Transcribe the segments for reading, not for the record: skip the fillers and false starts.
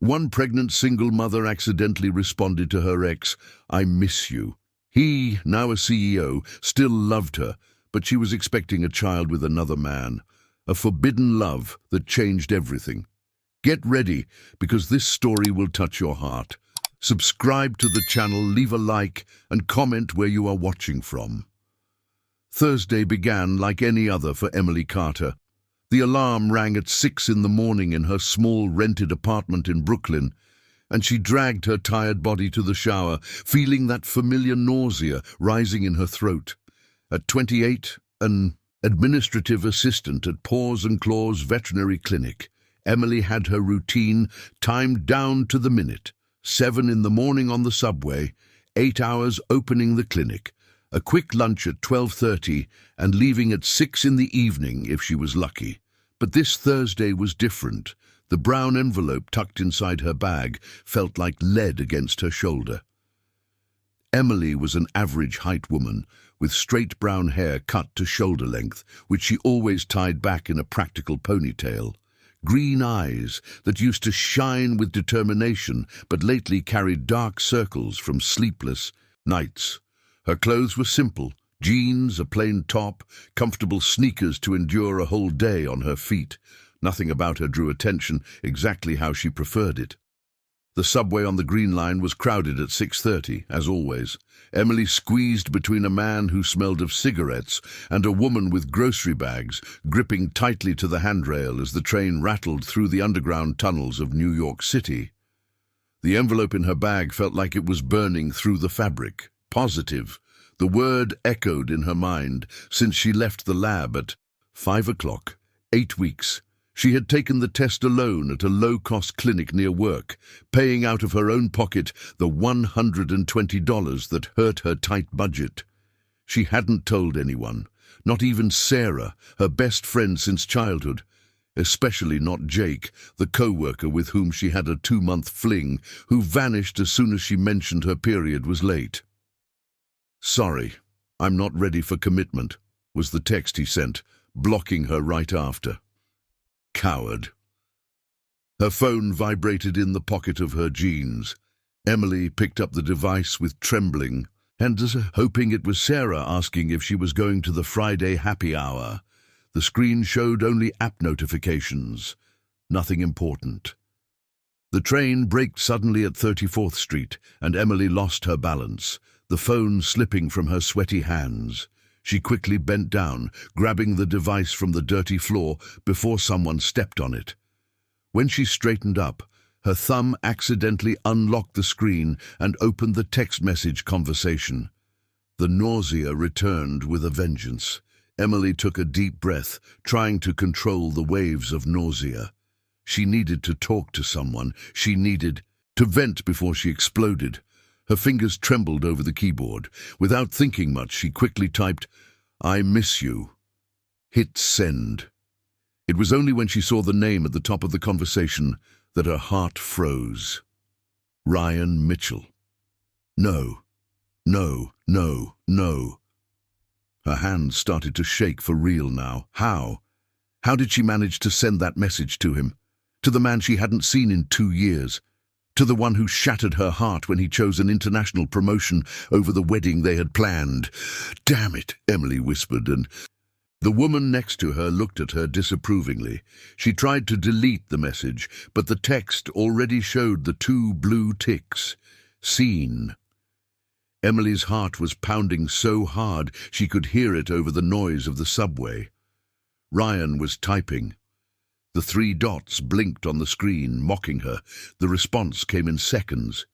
One pregnant single mother accidentally responded to her ex, "I miss you." He, now a CEO, still loved her, but she was expecting a child with another man. A forbidden love that changed everything. Get ready, because this story will touch your heart. Subscribe to the channel, leave a like, and comment where you are watching from. Thursday began like any other for Emily Carter. The alarm rang at 6 in the morning in her small rented apartment in Brooklyn, and she dragged her tired body to the shower, feeling that familiar nausea rising in her throat. At 28, an administrative assistant at Paws and Claws Veterinary Clinic, Emily had her routine timed down to the minute. 7 in the morning on the subway, 8 hours opening the clinic, a quick lunch at 12:30, and leaving at 6 in the evening if she was lucky. But this Thursday was different. The brown envelope tucked inside her bag felt like lead against her shoulder. Emily was an average-height woman, with straight brown hair cut to shoulder length, which she always tied back in a practical ponytail. Green eyes that used to shine with determination, but lately carried dark circles from sleepless nights. Her clothes were simple: jeans, a plain top, comfortable sneakers to endure a whole day on her feet. Nothing about her drew attention, exactly how she preferred it. The subway on the Green Line was crowded at 6:30, as always. Emily squeezed between a man who smelled of cigarettes and a woman with grocery bags, gripping tightly to the handrail as the train rattled through the underground tunnels of New York City. The envelope in her bag felt like it was burning through the fabric. Positive. The word echoed in her mind since she left the lab at 5 o'clock. 8 weeks. She had taken the test alone at a low-cost clinic near work, paying out of her own pocket the $120 that hurt her tight budget. She hadn't told anyone, not even Sarah, her best friend since childhood, especially not Jake, the co-worker with whom she had a 2-month fling, who vanished as soon as she mentioned her period was late. "Sorry, I'm not ready for commitment," was the text he sent, blocking her right after. Coward. Her phone vibrated in the pocket of her jeans. Emily picked up the device with trembling, and hoping it was Sarah asking if she was going to the Friday happy hour. The screen showed only app notifications. Nothing important. The train braked suddenly at 34th Street, and Emily lost her balance, the phone slipping from her sweaty hands. She quickly bent down, grabbing the device from the dirty floor before someone stepped on it. When she straightened up, her thumb accidentally unlocked the screen and opened the text message conversation. The nausea returned with a vengeance. Emily took a deep breath, trying to control the waves of nausea. She needed to talk to someone. She needed to vent before she exploded. Her fingers trembled over the keyboard. Without thinking much, she quickly typed, "I miss you." Hit send. It was only when she saw the name at the top of the conversation that her heart froze. Ryan Mitchell. No, no, no, no. Her hands started to shake for real now. How? How did she manage to send that message to him? To the man she hadn't seen in 2 years? To the one who shattered her heart when he chose an international promotion over the wedding they had planned? "Damn it," Emily whispered, and the woman next to her looked at her disapprovingly. She tried to delete the message, but the text already showed the 2 blue ticks. Seen. Emily's heart was pounding so hard she could hear it over the noise of the subway. Ryan was typing. The 3 dots blinked on the screen, mocking her. The response came in seconds.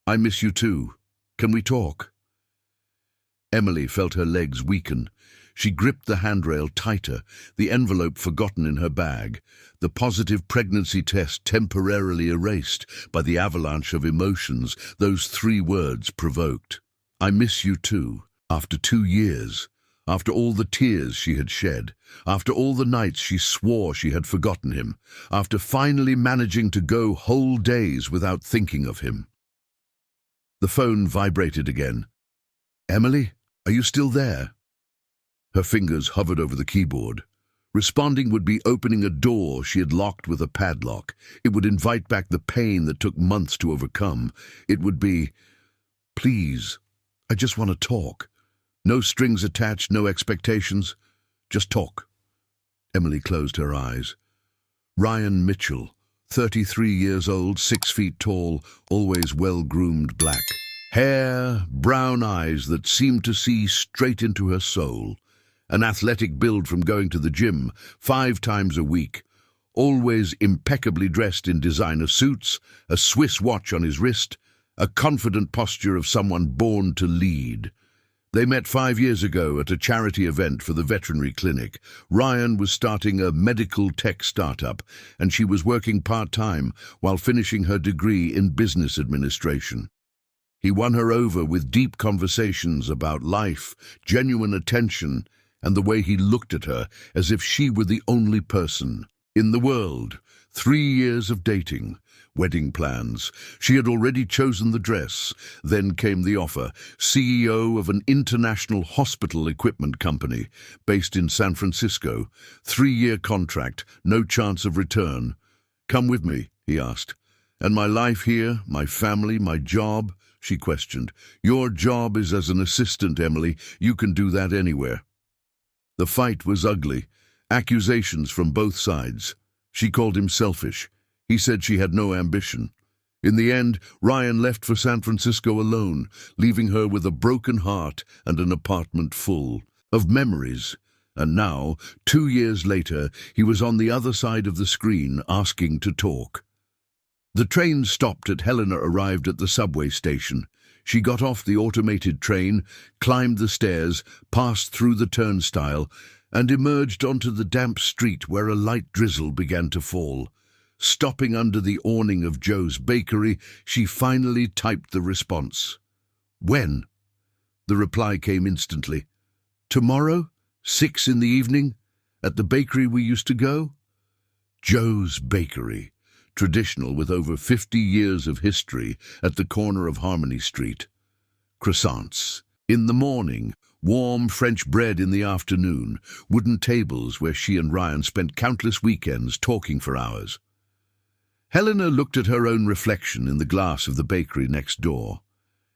"I miss you too. Can we talk?" Emily felt her legs weaken. She gripped the handrail tighter, the envelope forgotten in her bag, the positive pregnancy test temporarily erased by the avalanche of emotions those 3 words provoked. "I miss you too," after 2 years. After all the tears she had shed, after all the nights she swore she had forgotten him, after finally managing to go whole days without thinking of him. The phone vibrated again. "Emily, are you still there?" Her fingers hovered over the keyboard. Responding would be opening a door she had locked with a padlock. It would invite back the pain that took months to overcome. It would be, "Please, I just want to talk. No strings attached, no expectations. Just talk." Emily closed her eyes. Ryan Mitchell, 33 years old, 6 feet tall, always well-groomed black. Hair, brown eyes that seemed to see straight into her soul. An athletic build from going to the gym 5 times a week. Always impeccably dressed in designer suits, a Swiss watch on his wrist, a confident posture of someone born to lead. They met 5 years ago at a charity event for the veterinary clinic. Ryan was starting a medical tech startup, and she was working part-time while finishing her degree in business administration. He won her over with deep conversations about life, genuine attention, and the way he looked at her as if she were the only person in the world. 3 years of dating, wedding plans. She had already chosen the dress. Then came the offer. CEO of an international hospital equipment company based in San Francisco. 3-year contract, no chance of return. "Come with me," he asked. "And my life here, my family, my job?" she questioned. "Your job is as an assistant, Emily. You can do that anywhere." The fight was ugly. Accusations from both sides. She called him selfish. He said she had no ambition. In the end, Ryan left for San Francisco alone, leaving her with a broken heart and an apartment full of memories. And now, 2 years later, he was on the other side of the screen asking to talk. The train stopped and Helena arrived at the subway station. She got off the automated train, climbed the stairs, passed through the turnstile, and emerged onto the damp street where a light drizzle began to fall. Stopping under the awning of Joe's Bakery, she finally typed the response. "When?" The reply came instantly. "Tomorrow, 6 in the evening, at the bakery we used to go?" Joe's Bakery, traditional with over 50 years of history at the corner of Harmony Street. Croissants in the morning, warm French bread in the afternoon, wooden tables where she and Ryan spent countless weekends talking for hours. Helena looked at her own reflection in the glass of the bakery next door.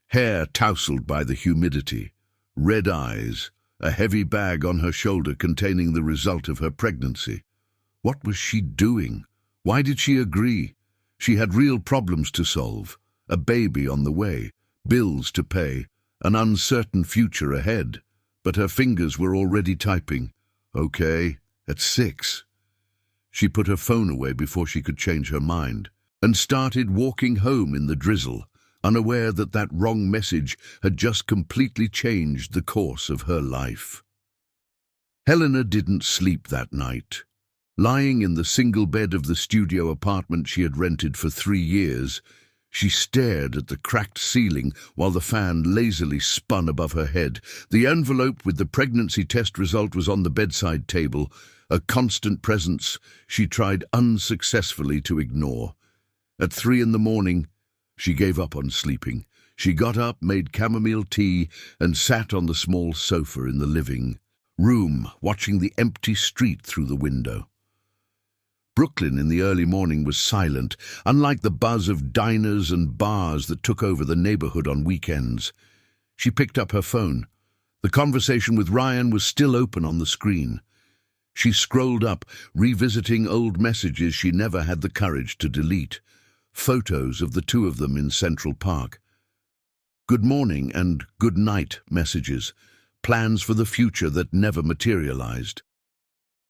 Hair tousled by the humidity, red eyes, a heavy bag on her shoulder containing the result of her pregnancy. What was she doing? Why did she agree? She had real problems to solve, a baby on the way, bills to pay, an uncertain future ahead. But her fingers were already typing. "Okay, at 6. She put her phone away before she could change her mind, and started walking home in the drizzle, unaware that that wrong message had just completely changed the course of her life. Helena didn't sleep that night. Lying in the single bed of the studio apartment she had rented for 3 years, she stared at the cracked ceiling while the fan lazily spun above her head. The envelope with the pregnancy test result was on the bedside table, a constant presence she tried unsuccessfully to ignore. At 3 in the morning, she gave up on sleeping. She got up, made chamomile tea, and sat on the small sofa in the living room, watching the empty street through the window. Brooklyn in the early morning was silent, unlike the buzz of diners and bars that took over the neighborhood on weekends. She picked up her phone. The conversation with Ryan was still open on the screen. She scrolled up, revisiting old messages she never had the courage to delete. Photos of the two of them in Central Park. Good morning and good night messages. Plans for the future that never materialized.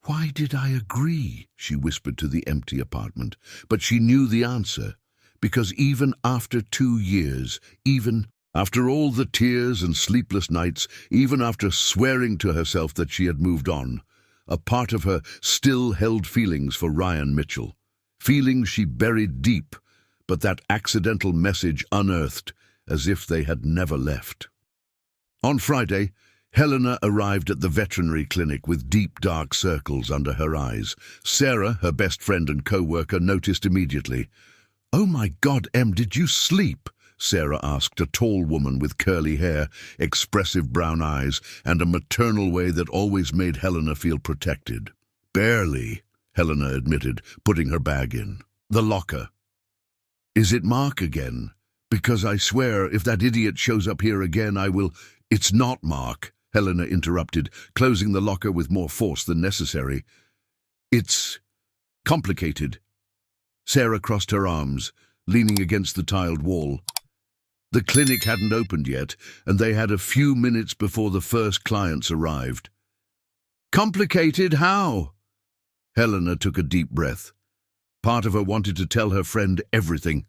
"Why did I agree?" she whispered to the empty apartment. But she knew the answer, because even after 2 years, even after all the tears and sleepless nights, even after swearing to herself that she had moved on, a part of her still held feelings for Ryan Mitchell. Feelings she buried deep, but that accidental message unearthed, as if they had never left. On Friday, Helena arrived at the veterinary clinic with deep dark circles under her eyes. Sarah, her best friend and co-worker, noticed immediately. "Oh my God, Em, did you sleep?" Sarah asked, a tall woman with curly hair, expressive brown eyes, and a maternal way that always made Helena feel protected. Barely, Helena admitted, putting her bag in. The locker. Is it Mark again? Because I swear, if that idiot shows up here again, I will— It's not Mark, Helena interrupted, closing the locker with more force than necessary. It's complicated. Sarah crossed her arms, leaning against the tiled wall. The clinic hadn't opened yet, and they had a few minutes before the first clients arrived. Complicated how? Helena took a deep breath. Part of her wanted to tell her friend everything.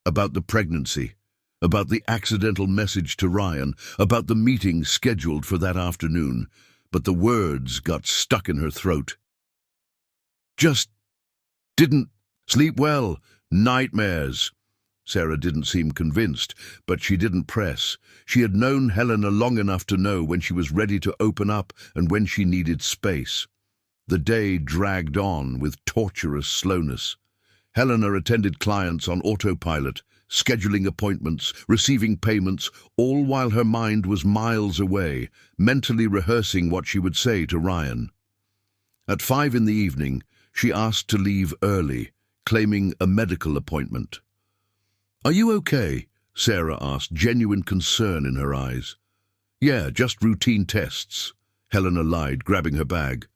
About the pregnancy, about the accidental message to Ryan, about the meeting scheduled for that afternoon, but the words got stuck in her throat. Just didn't sleep well. Nightmares. Sarah didn't seem convinced, but she didn't press. She had known Helena long enough to know when she was ready to open up and when she needed space. The day dragged on with torturous slowness. Helena attended clients on autopilot, scheduling appointments, receiving payments, all while her mind was miles away, mentally rehearsing what she would say to Ryan. At 5 in the evening, she asked to leave early, claiming a medical appointment. "Are you okay?" Sarah asked, genuine concern in her eyes. "Yeah, just routine tests," Helena lied, grabbing her bag.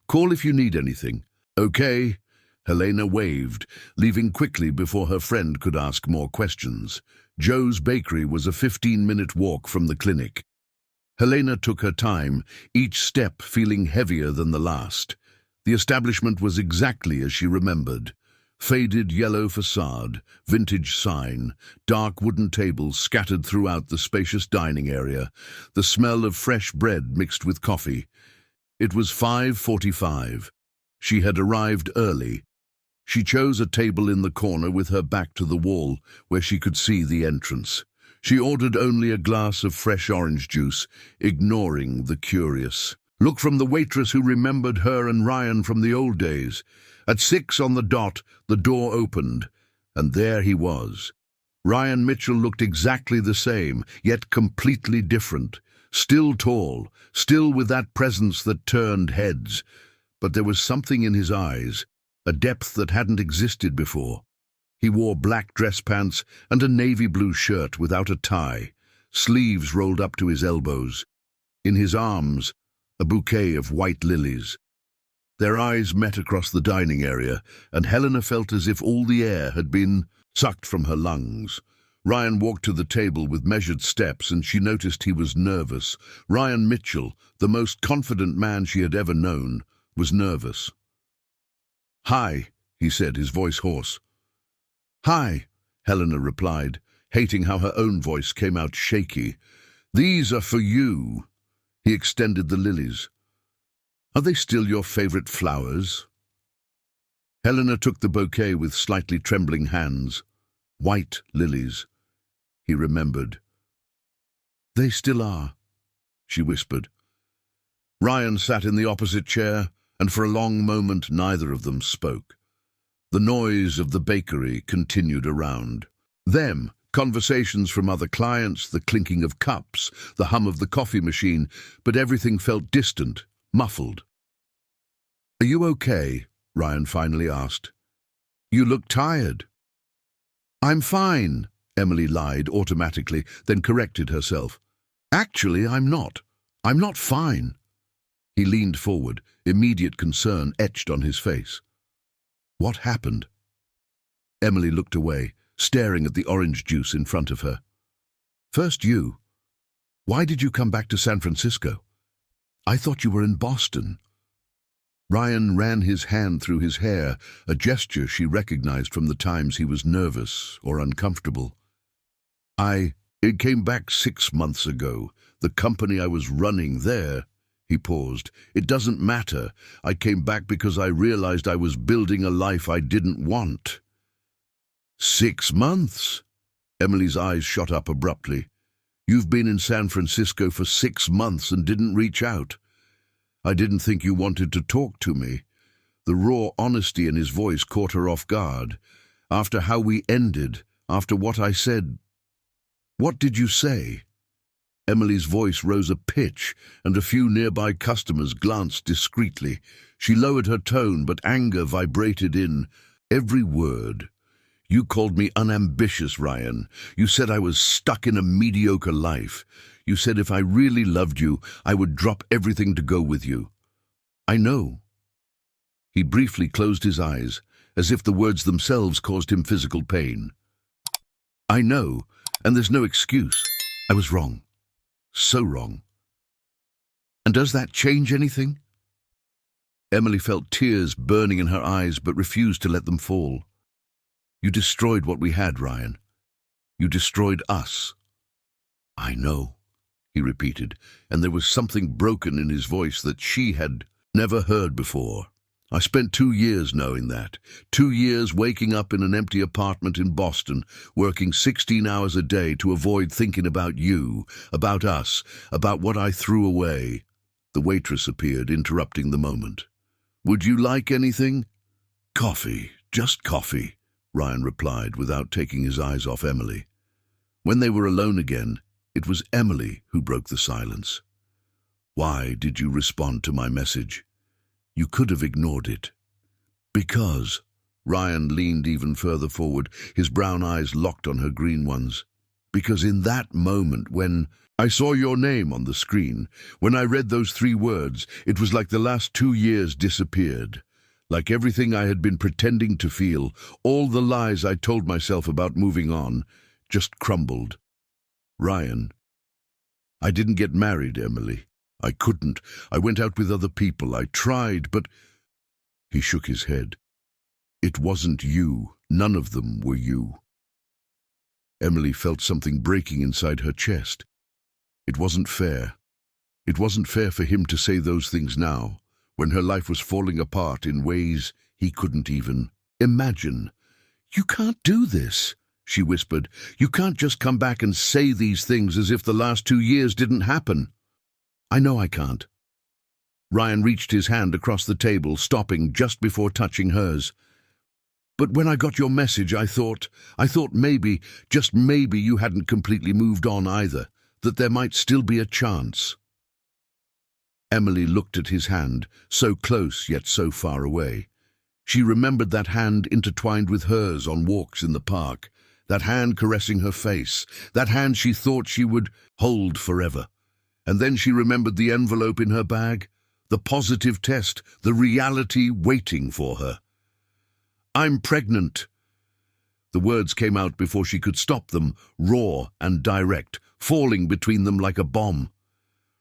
"Call if you need anything." "Okay." Helena waved, leaving quickly before her friend could ask more questions. Joe's Bakery was a 15-minute walk from the clinic. Helena took her time, each step feeling heavier than the last. The establishment was exactly as she remembered. Faded yellow facade, vintage sign, dark wooden tables scattered throughout the spacious dining area, the smell of fresh bread mixed with coffee. It was 5:45. She had arrived early. She chose a table in the corner with her back to the wall, where she could see the entrance. She ordered only a glass of fresh orange juice, ignoring the curious look from the waitress who remembered her and Ryan from the old days. At 6 on the dot, the door opened, and there he was. Ryan Mitchell looked exactly the same, yet completely different. Still tall, still with that presence that turned heads. But there was something in his eyes, a depth that hadn't existed before. He wore black dress pants and a navy blue shirt without a tie, sleeves rolled up to his elbows. In his arms, a bouquet of white lilies. Their eyes met across the dining area, and Helena felt as if all the air had been sucked from her lungs. Ryan walked to the table with measured steps, and she noticed he was nervous. Ryan Mitchell, the most confident man she had ever known, was nervous. "Hi," he said, his voice hoarse. "Hi," Helena replied, hating how her own voice came out shaky. "These are for you." He extended the lilies. "Are they still your favorite flowers?" Helena took the bouquet with slightly trembling hands. White lilies. He remembered. "They still are," she whispered. Ryan sat in the opposite chair, and for a long moment neither of them spoke. The noise of the bakery continued around. Them, conversations from other clients, the clinking of cups, the hum of the coffee machine, but everything felt distant, muffled. "Are you okay?" Ryan finally asked. "You look tired." "I'm fine," Emily lied automatically, then corrected herself. "Actually, I'm not. I'm not fine." He leaned forward, immediate concern etched on his face. "What happened?" Emily looked away, staring at the orange juice in front of her. "First you. Why did you come back to San Francisco? I thought you were in Boston." Ryan ran his hand through his hair, a gesture she recognized from the times he was nervous or uncomfortable. It came back 6 months ago. The company I was running there." He paused. "It doesn't matter. I came back because I realized I was building a life I didn't want." 6 months? Emily's eyes shot up abruptly. "You've been in San Francisco for 6 months and didn't reach out. I didn't think you wanted to talk to me." The raw honesty in his voice caught her off guard. "After how we ended, after what I said—" "What did you say?" Emily's voice rose a pitch, and a few nearby customers glanced discreetly. She lowered her tone, but anger vibrated in every word. You called me unambitious, Ryan. You said I was stuck in a mediocre life. You said if I really loved you, I would drop everything to go with you. I know. He briefly closed his eyes, as if the words themselves caused him physical pain. I know, and there's no excuse. I was wrong. So wrong. And does that change anything? Emily felt tears burning in her eyes but refused to let them fall. You destroyed what we had, Ryan. You destroyed us. I know, he repeated, and there was something broken in his voice that she had never heard before. I spent 2 years knowing that. 2 years waking up in an empty apartment in Boston, working 16 hours a day to avoid thinking about you, about us, about what I threw away. The waitress appeared, interrupting the moment. Would you like anything? Coffee, just coffee, Ryan replied without taking his eyes off Emily. When they were alone again, it was Emily who broke the silence. Why did you respond to my message? You could have ignored it. Because, Ryan leaned even further forward, his brown eyes locked on her green ones. Because in that moment when I saw your name on the screen, when I read those 3 words, it was like the last 2 years disappeared. Like everything I had been pretending to feel, all the lies I told myself about moving on, just crumbled. Ryan, I didn't get married, Emily. I couldn't. I went out with other people. I tried, but... He shook his head. It wasn't you. None of them were you. Emily felt something breaking inside her chest. It wasn't fair. It wasn't fair for him to say those things now, when her life was falling apart in ways he couldn't even imagine. You can't do this, she whispered. You can't just come back and say these things as if the last 2 years didn't happen. I know I can't. Ryan reached his hand across the table, stopping just before touching hers. But when I got your message, I thought maybe, just maybe you hadn't completely moved on either, that there might still be a chance. Emily looked at his hand, so close yet so far away. She remembered that hand intertwined with hers on walks in the park, that hand caressing her face, that hand she thought she would hold forever. And then she remembered the envelope in her bag, the positive test, the reality waiting for her. I'm pregnant. The words came out before she could stop them, raw and direct, falling between them like a bomb.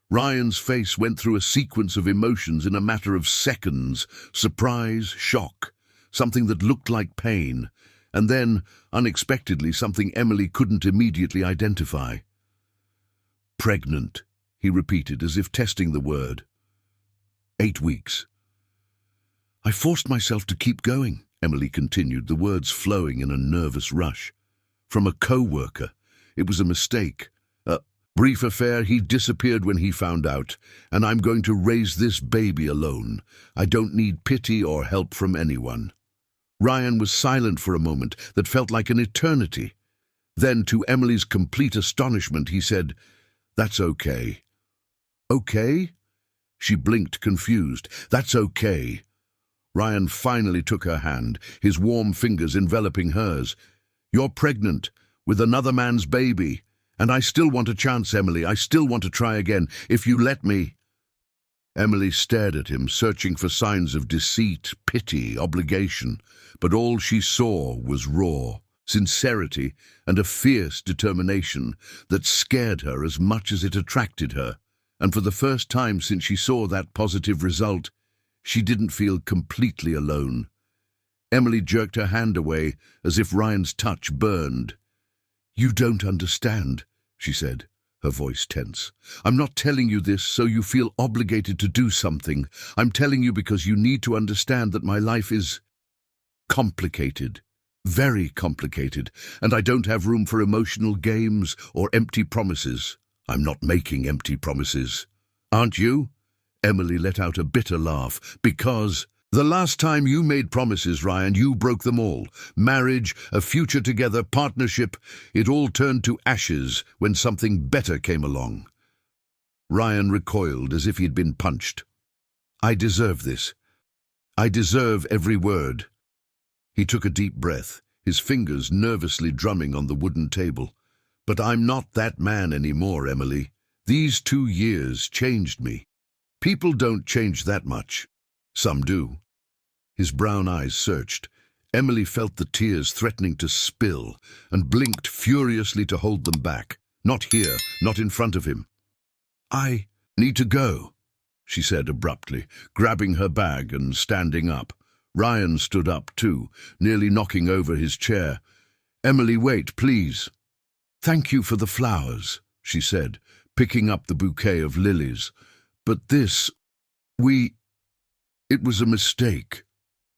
Ryan's face went through a sequence of emotions in a matter of seconds, surprise, shock, something that looked like pain, and then, unexpectedly, something Emily couldn't immediately identify. Pregnant, he repeated, as if testing the word. 8 weeks. I forced myself to keep going, Emily continued, the words flowing in a nervous rush. From a co-worker. It was a mistake. A brief affair. He disappeared when he found out, and I'm going to raise this baby alone. I don't need pity or help from anyone. Ryan was silent for a moment that felt like an eternity. Then, to Emily's complete astonishment, he said, That's okay. Okay? She blinked, confused. That's okay. Ryan finally took her hand, his warm fingers enveloping hers. You're pregnant, with another man's baby. And I still want a chance, Emily. I still want to try again, if you let me. Emily stared at him, searching for signs of deceit, pity, obligation. But all she saw was raw sincerity and a fierce determination that scared her as much as it attracted her. And for the first time since she saw that positive result, she didn't feel completely alone. Emily jerked her hand away as if Ryan's touch burned. You don't understand, she said, her voice tense. I'm not telling you this so you feel obligated to do something. I'm telling you because you need to understand that my life is complicated. Very complicated, and I don't have room for emotional games or empty promises. I'm not making empty promises. Aren't you? Emily let out a bitter laugh. Because the last time you made promises, Ryan, you broke them all. Marriage, a future together, partnership, it all turned to ashes when something better came along. Ryan recoiled as if he had been punched. I deserve this. I deserve every word. He took a deep breath, his fingers nervously drumming on the wooden table. But I'm not that man anymore, Emily. These 2 years changed me. People don't change that much. Some do. His brown eyes searched. Emily felt the tears threatening to spill and blinked furiously to hold them back. Not here, not in front of him. I need to go, she said abruptly, grabbing her bag and standing up. Ryan stood up too, nearly knocking over his chair. Emily, wait, please. Thank you for the flowers, she said, picking up the bouquet of lilies. But this, it was a mistake.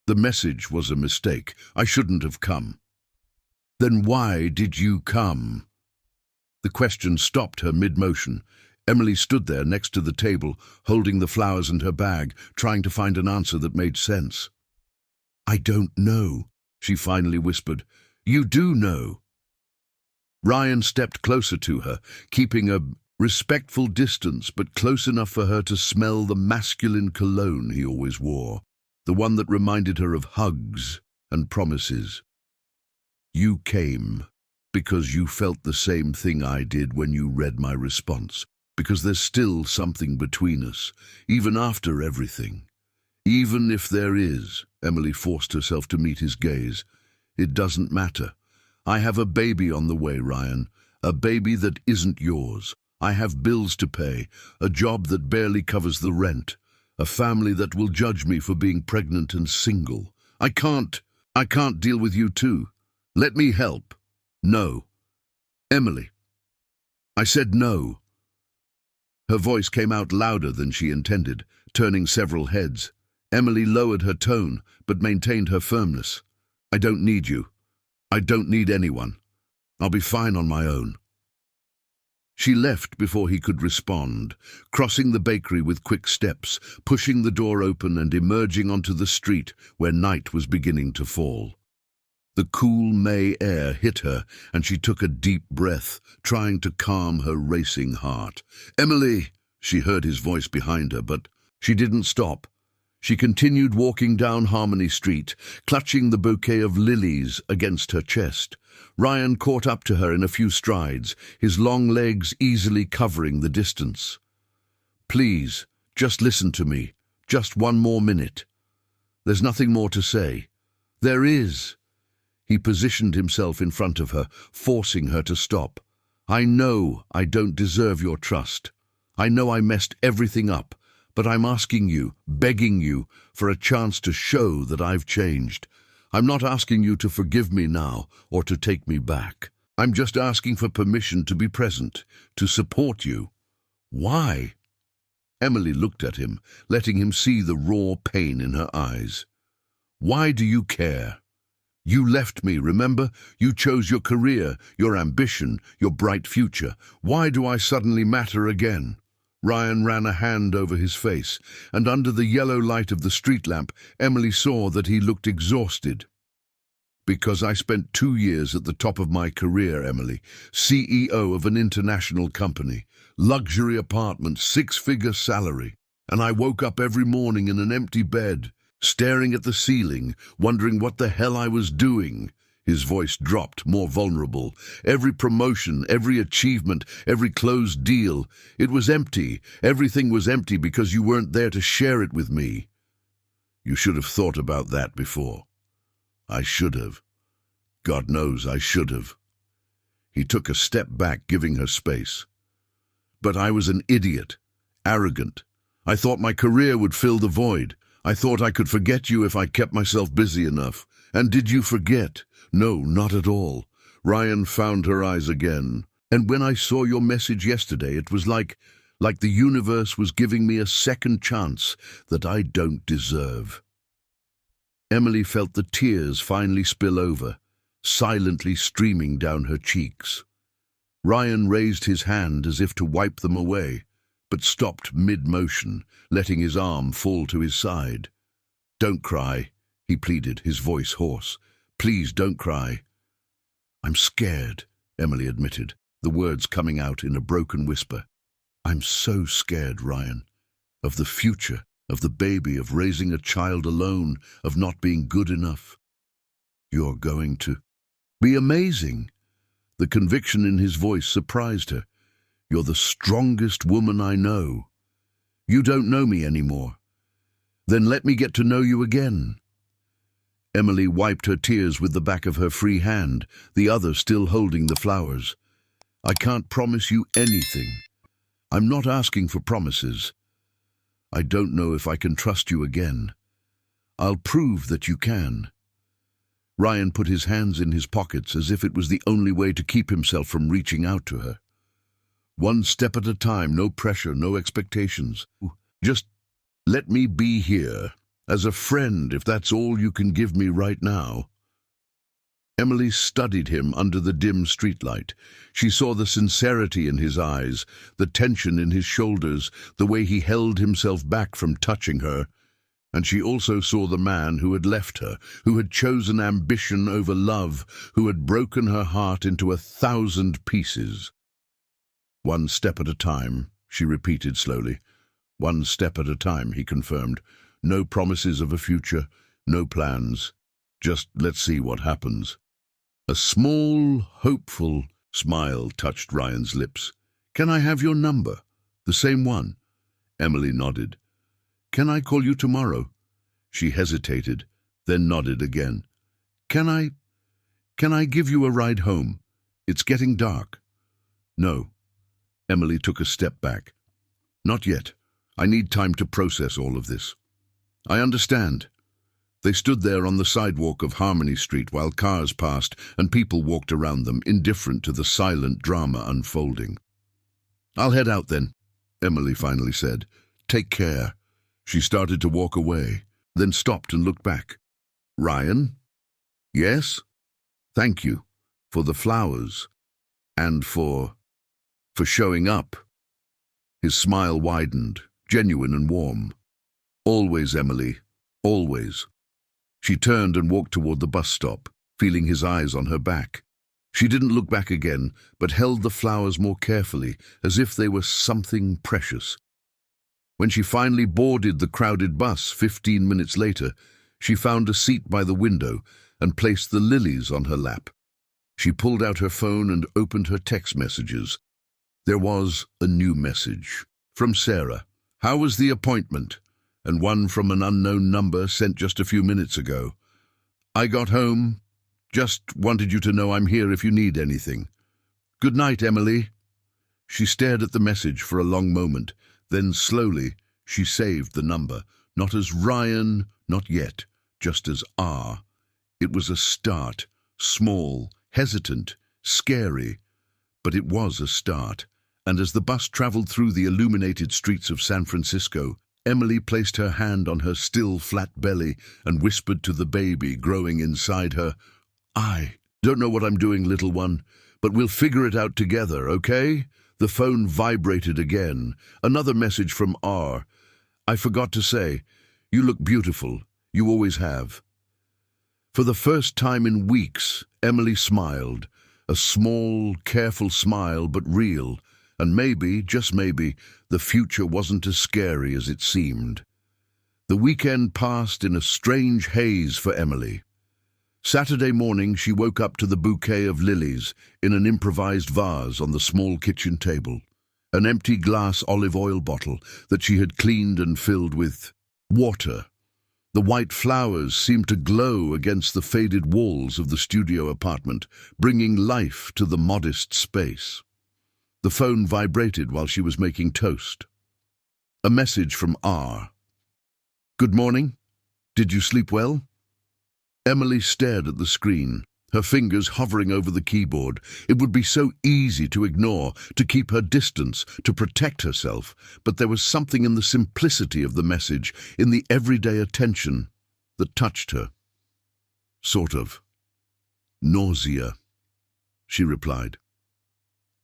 The message was a mistake. I shouldn't have come. Then why did you come? The question stopped her mid-motion. Emily stood there next to the table, holding the flowers and her bag, trying to find an answer that made sense. I don't know, she finally whispered. You do know. Ryan stepped closer to her, keeping a respectful distance, but close enough for her to smell the masculine cologne he always wore, the one that reminded her of hugs and promises. You came because you felt the same thing I did when you read my response, because there's still something between us, even after everything. Even if there is, Emily forced herself to meet his gaze. It doesn't matter. I have a baby on the way, Ryan, a baby that isn't yours. I have bills to pay, a job that barely covers the rent, a family that will judge me for being pregnant and single. I can't deal with you too. Let me help. No. Emily. I said no. Her voice came out louder than she intended, turning several heads. Emily lowered her tone, but maintained her firmness. I don't need you. I don't need anyone. I'll be fine on my own. She left before he could respond, crossing the bakery with quick steps, pushing the door open and emerging onto the street where night was beginning to fall. The cool May air hit her, and she took a deep breath, trying to calm her racing heart. Emily! She heard his voice behind her, but she didn't stop. She continued walking down Harmony Street, clutching the bouquet of lilies against her chest. Ryan caught up to her in a few strides, his long legs easily covering the distance. Please, just listen to me. Just one more minute. There's nothing more to say. There is. He positioned himself in front of her, forcing her to stop. I know I don't deserve your trust. I know I messed everything up. But I'm asking you, begging you, for a chance to show that I've changed. I'm not asking you to forgive me now or to take me back. I'm just asking for permission to be present, to support you. Why? Emily looked at him, letting him see the raw pain in her eyes. Why do you care? You left me, remember? You chose your career, your ambition, your bright future. Why do I suddenly matter again? Ryan ran a hand over his face, and under the yellow light of the street lamp, Emily saw that he looked exhausted. Because I spent 2 years at the top of my career, Emily, CEO of an international company, luxury apartment, 6-figure salary, and I woke up every morning in an empty bed, staring at the ceiling, wondering what the hell I was doing. His voice dropped, more vulnerable. Every promotion, every achievement, every closed deal, it was empty. Everything was empty because you weren't there to share it with me. You should have thought about that before. I should have. God knows I should have. He took a step back, giving her space. But I was an idiot, arrogant. I thought my career would fill the void. I thought I could forget you if I kept myself busy enough. And did you forget? No, not at all. Ryan found her eyes again. And when I saw your message yesterday, it was like the universe was giving me a second chance that I don't deserve. Emily felt the tears finally spill over, silently streaming down her cheeks. Ryan raised his hand as if to wipe them away, but stopped mid-motion, letting his arm fall to his side. Don't cry, he pleaded, his voice hoarse. Please don't cry. I'm scared, Emily admitted, the words coming out in a broken whisper. I'm so scared, Ryan, of the future, of the baby, of raising a child alone, of not being good enough. You're going to be amazing. The conviction in his voice surprised her. You're the strongest woman I know. You don't know me anymore. Then let me get to know you again. Emily wiped her tears with the back of her free hand, the other still holding the flowers. I can't promise you anything. I'm not asking for promises. I don't know if I can trust you again. I'll prove that you can. Ryan put his hands in his pockets as if it was the only way to keep himself from reaching out to her. One step at a time, no pressure, no expectations. Just let me be here, as a friend, if that's all you can give me right now. Emily studied him under the dim streetlight. She saw the sincerity in his eyes, the tension in his shoulders, the way he held himself back from touching her. And she also saw the man who had left her, who had chosen ambition over love, who had broken her heart into 1,000 pieces. One step at a time, she repeated slowly. One step at a time, he confirmed. No promises of a future, no plans. Just let's see what happens. A small, hopeful smile touched Ryan's lips. Can I have your number? The same one? Emily nodded. Can I call you tomorrow? She hesitated, then nodded again. Can I give you a ride home? It's getting dark. No. Emily took a step back. Not yet. I need time to process all of this. I understand. They stood there on the sidewalk of Harmony Street while cars passed and people walked around them, indifferent to the silent drama unfolding. I'll head out then, Emily finally said. Take care. She started to walk away, then stopped and looked back. Ryan? Yes? Thank you for the flowers and for showing up. His smile widened, genuine and warm. Always, Emily, always. She turned and walked toward the bus stop, feeling his eyes on her back. She didn't look back again, but held the flowers more carefully, as if they were something precious. When she finally boarded the crowded bus 15 minutes later, she found a seat by the window and placed the lilies on her lap. She pulled out her phone and opened her text messages. There was a new message from Sarah. How was the appointment? And one from an unknown number sent just a few minutes ago. I got home. Just wanted you to know I'm here if you need anything. Good night, Emily. She stared at the message for a long moment. Then slowly she saved the number, not as Ryan, not yet, just as R. It was a start, small, hesitant, scary, but it was a start. And as the bus traveled through the illuminated streets of San Francisco, Emily placed her hand on her still flat belly and whispered to the baby growing inside her, I don't know what I'm doing, little one, but we'll figure it out together, okay? The phone vibrated again. Another message from R. I forgot to say, you look beautiful. You always have. For the first time in weeks, Emily smiled. A small, careful smile, but real. And maybe, just maybe, the future wasn't as scary as it seemed. The weekend passed in a strange haze for Emily. Saturday morning, she woke up to the bouquet of lilies in an improvised vase on the small kitchen table, an empty glass olive oil bottle that she had cleaned and filled with water. The white flowers seemed to glow against the faded walls of the studio apartment, bringing life to the modest space. The phone vibrated while she was making toast. A message from R. Good morning. Did you sleep well? Emily stared at the screen, her fingers hovering over the keyboard. It would be so easy to ignore, to keep her distance, to protect herself, but there was something in the simplicity of the message, in the everyday attention, that touched her. Sort of. Nausea, she replied.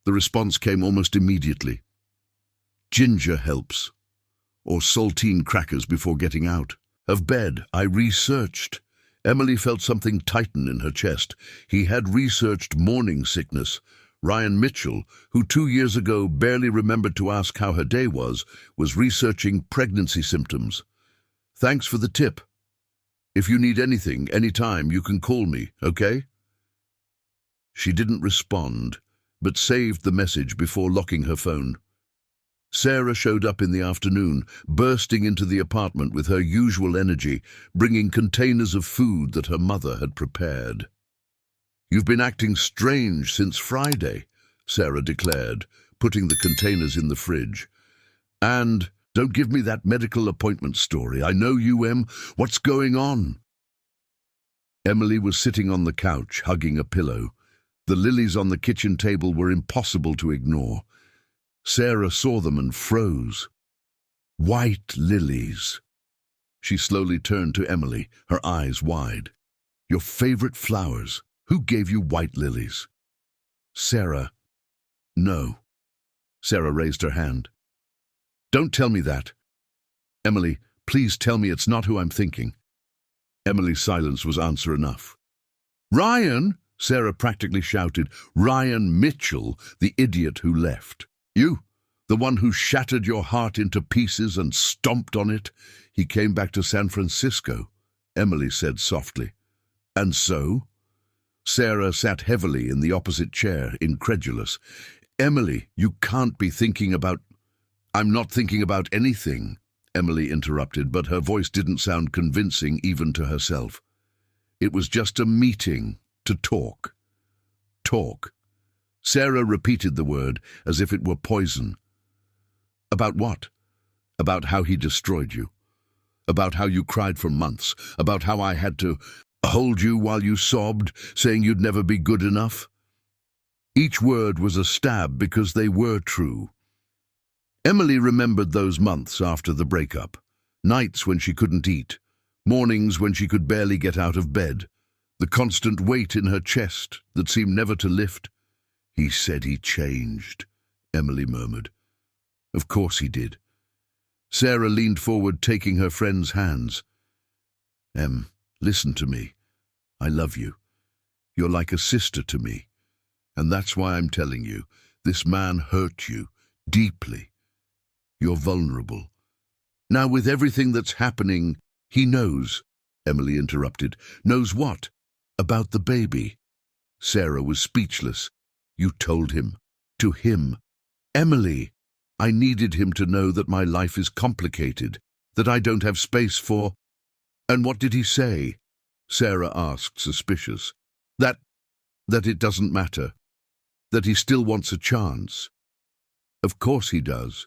The response came almost immediately. Ginger helps, or saltine crackers before getting out. Of bed, I researched. Emily felt something tighten in her chest. He had researched morning sickness. Ryan Mitchell, who 2 years ago barely remembered to ask how her day was researching pregnancy symptoms. Thanks for the tip. If you need anything, anytime, you can call me, okay? She didn't respond, but saved the message before locking her phone. Sarah showed up in the afternoon, bursting into the apartment with her usual energy, bringing containers of food that her mother had prepared. "You've been acting strange since Friday," Sarah declared, putting the containers in the fridge. "And don't give me that medical appointment story. I know you, Em. What's going on?" Emily was sitting on the couch, hugging a pillow. The lilies on the kitchen table were impossible to ignore. Sarah saw them and froze. White lilies. She slowly turned to Emily, her eyes wide. "Your favorite flowers. Who gave you white lilies?" "Sarah." "No." Sarah raised her hand. "Don't tell me that. Emily, please tell me it's not who I'm thinking." Emily's silence was answer enough. "Ryan!" Sarah practically shouted. "Ryan Mitchell, the idiot who left. You, the one who shattered your heart into pieces and stomped on it. He came back to San Francisco," Emily said softly. "And so?" Sarah sat heavily in the opposite chair, incredulous. "Emily, you can't be thinking about—" "I'm not thinking about anything," Emily interrupted, but her voice didn't sound convincing even to herself. "It was just a meeting to talk." Talk. Sarah repeated the word as if it were poison. "About what?" "About how he destroyed you. About how you cried for months. About how I had to hold you while you sobbed, saying you'd never be good enough." Each word was a stab because they were true. Emily remembered those months after the breakup. Nights when she couldn't eat. Mornings when she could barely get out of bed. The constant weight in her chest that seemed never to lift. "He said he changed," Emily murmured. "Of course he did." Sarah leaned forward, taking her friend's hands. "Em, listen to me. I love you. You're like a sister to me. And that's why I'm telling you. This man hurt you deeply. You're vulnerable. Now with everything that's happening, he knows," Emily interrupted. "Knows what? About the baby." Sarah was speechless. "You told him. To him. Emily, I needed him to know that my life is complicated, that I don't have space for—" "And what did he say?" Sarah asked, suspicious. That it doesn't matter. That he still wants a chance." "Of course he does."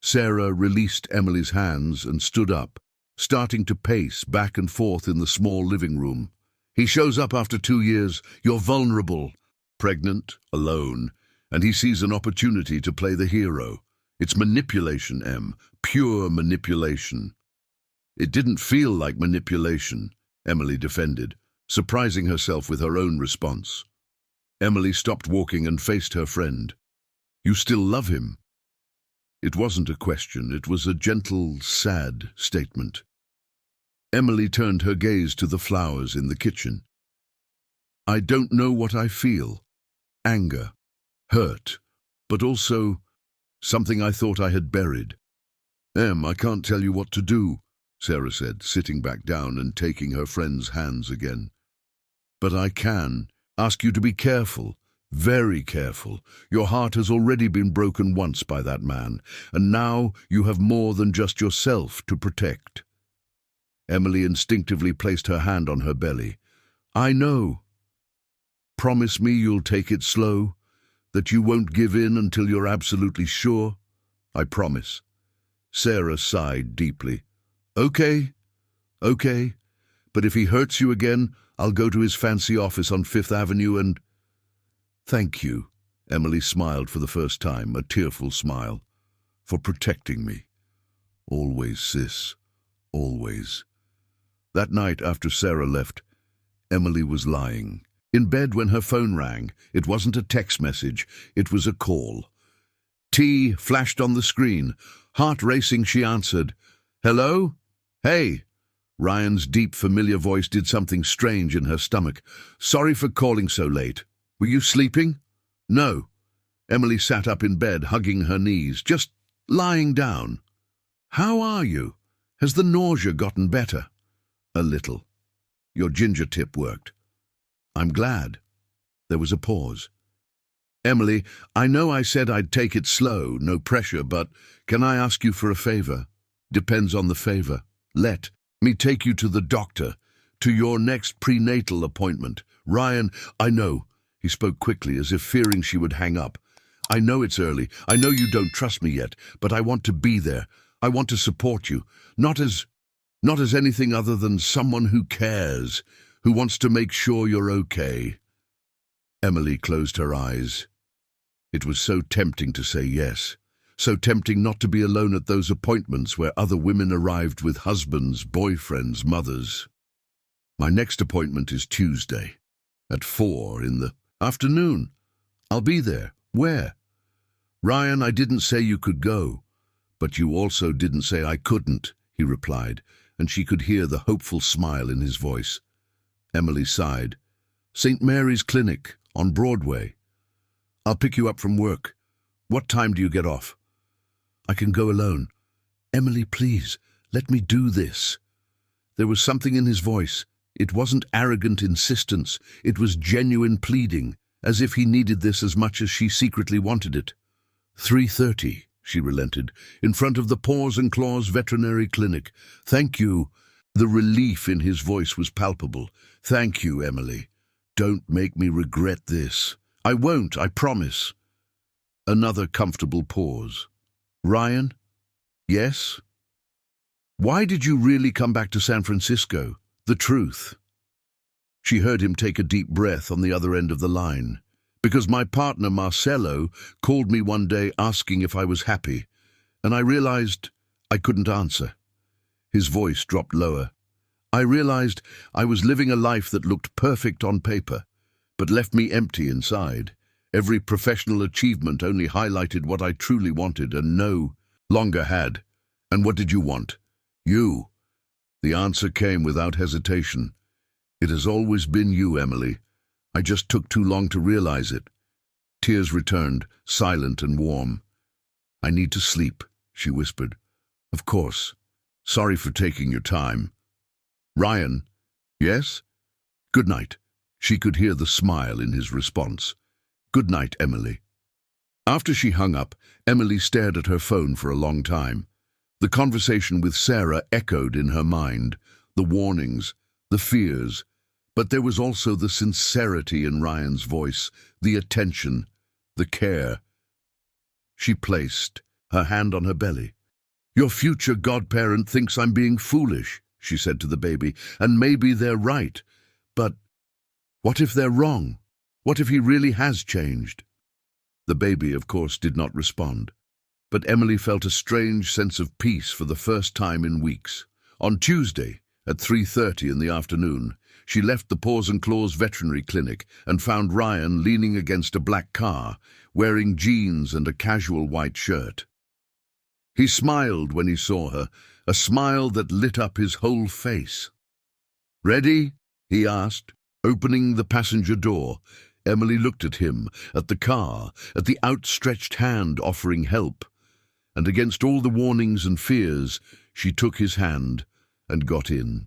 Sarah released Emily's hands and stood up, starting to pace back and forth in the small living room. "He shows up after 2 years. You're vulnerable. Pregnant, alone, and he sees an opportunity to play the hero. It's manipulation, Em. Pure manipulation." "It didn't feel like manipulation," Emily defended, surprising herself with her own response. Emily stopped walking and faced her friend. "You still love him?" It wasn't a question, it was a gentle, sad statement. Emily turned her gaze to the flowers in the kitchen. "I don't know what I feel. Anger, hurt, but also something I thought I had buried." "Em, I can't tell you what to do," Sarah said, sitting back down and taking her friend's hands again. "But I can ask you to be careful, very careful. Your heart has already been broken once by that man, and now you have more than just yourself to protect." Emily instinctively placed her hand on her belly. "I know. Promise me you'll take it slow, that you won't give in until you're absolutely sure." "I promise." Sarah sighed deeply. Okay, but if he hurts you again, I'll go to his fancy office on Fifth Avenue and—" "Thank you," Emily smiled for the first time, a tearful smile, "for protecting me. Always, sis, always." That night after Sarah left, Emily was lying in bed when her phone rang. It wasn't a text message, it was a call. T flashed on the screen. Heart racing, she answered. "Hello? Hey." Ryan's deep, familiar voice did something strange in her stomach. "Sorry for calling so late. Were you sleeping?" No. Emily sat up in bed, hugging her knees, just lying down. How are you? Has the nausea gotten better? A little. Your ginger tip worked. I'm glad. There was a pause. Emily, I know I said I'd take it slow, no pressure, but can I ask you for a favor? Depends on the favor. Let me take you to the doctor, to your next prenatal appointment. Ryan, I know. He spoke quickly, as if fearing she would hang up. I know it's early. I know you don't trust me yet, but I want to be there. I want to support you, not as anything other than someone who cares, who wants to make sure you're okay. Emily closed her eyes. It was so tempting to say yes, so tempting not to be alone at those appointments where other women arrived with husbands, boyfriends, mothers. My next appointment is Tuesday, at 4 in the afternoon. I'll be there. Where? Ryan, I didn't say you could go, but you also didn't say I couldn't, he replied, and she could hear the hopeful smile in his voice. Emily sighed. St. Mary's Clinic, on Broadway. I'll pick you up from work. What time do you get off? I can go alone. Emily, please, let me do this. There was something in his voice. It wasn't arrogant insistence. It was genuine pleading, as if he needed this as much as she secretly wanted it. 3:30, she relented, in front of the Paws and Claws Veterinary Clinic. Thank you. The relief in his voice was palpable. Thank you, Emily. Don't make me regret this. I won't, I promise. Another comfortable pause. Ryan? Yes? Why did you really come back to San Francisco? The truth. She heard him take a deep breath on the other end of the line. Because my partner, Marcelo, called me one day asking if I was happy, and I realized I couldn't answer. His voice dropped lower. I realized I was living a life that looked perfect on paper, but left me empty inside. Every professional achievement only highlighted what I truly wanted and no longer had. And what did you want? You. The answer came without hesitation. It has always been you, Emily. I just took too long to realize it. Tears returned, silent and warm. I need to sleep, she whispered. Of course. Sorry for taking your time. Ryan? Yes? Good night. She could hear the smile in his response. Good night, Emily. After she hung up, Emily stared at her phone for a long time. The conversation with Sarah echoed in her mind, the warnings, the fears, but there was also the sincerity in Ryan's voice, the attention, the care. She placed her hand on her belly. Your future godparent thinks I'm being foolish, she said to the baby, and maybe they're right. But what if they're wrong? What if he really has changed? The baby, of course, did not respond. But Emily felt a strange sense of peace for the first time in weeks. On Tuesday, at 3:30 in the afternoon, she left the Paws and Claws Veterinary Clinic and found Ryan leaning against a black car, wearing jeans and a casual white shirt. He smiled when he saw her, a smile that lit up his whole face. Ready? He asked, opening the passenger door. Emily looked at him, at the car, at the outstretched hand offering help. And against all the warnings and fears, she took his hand and got in.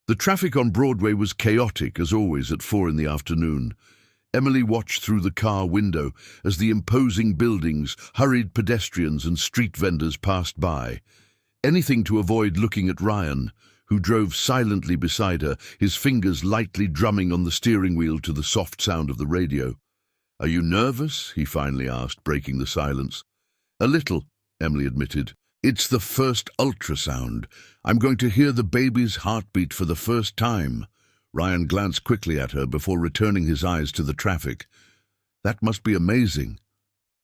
The traffic on Broadway was chaotic, as always, at 4 in the afternoon. Emily watched through the car window as the imposing buildings, hurried pedestrians and street vendors passed by. Anything to avoid looking at Ryan, who drove silently beside her, his fingers lightly drumming on the steering wheel to the soft sound of the radio. Are you nervous? He finally asked, breaking the silence. A little, Emily admitted. It's the first ultrasound. I'm going to hear the baby's heartbeat for the first time. Ryan glanced quickly at her before returning his eyes to the traffic. That must be amazing.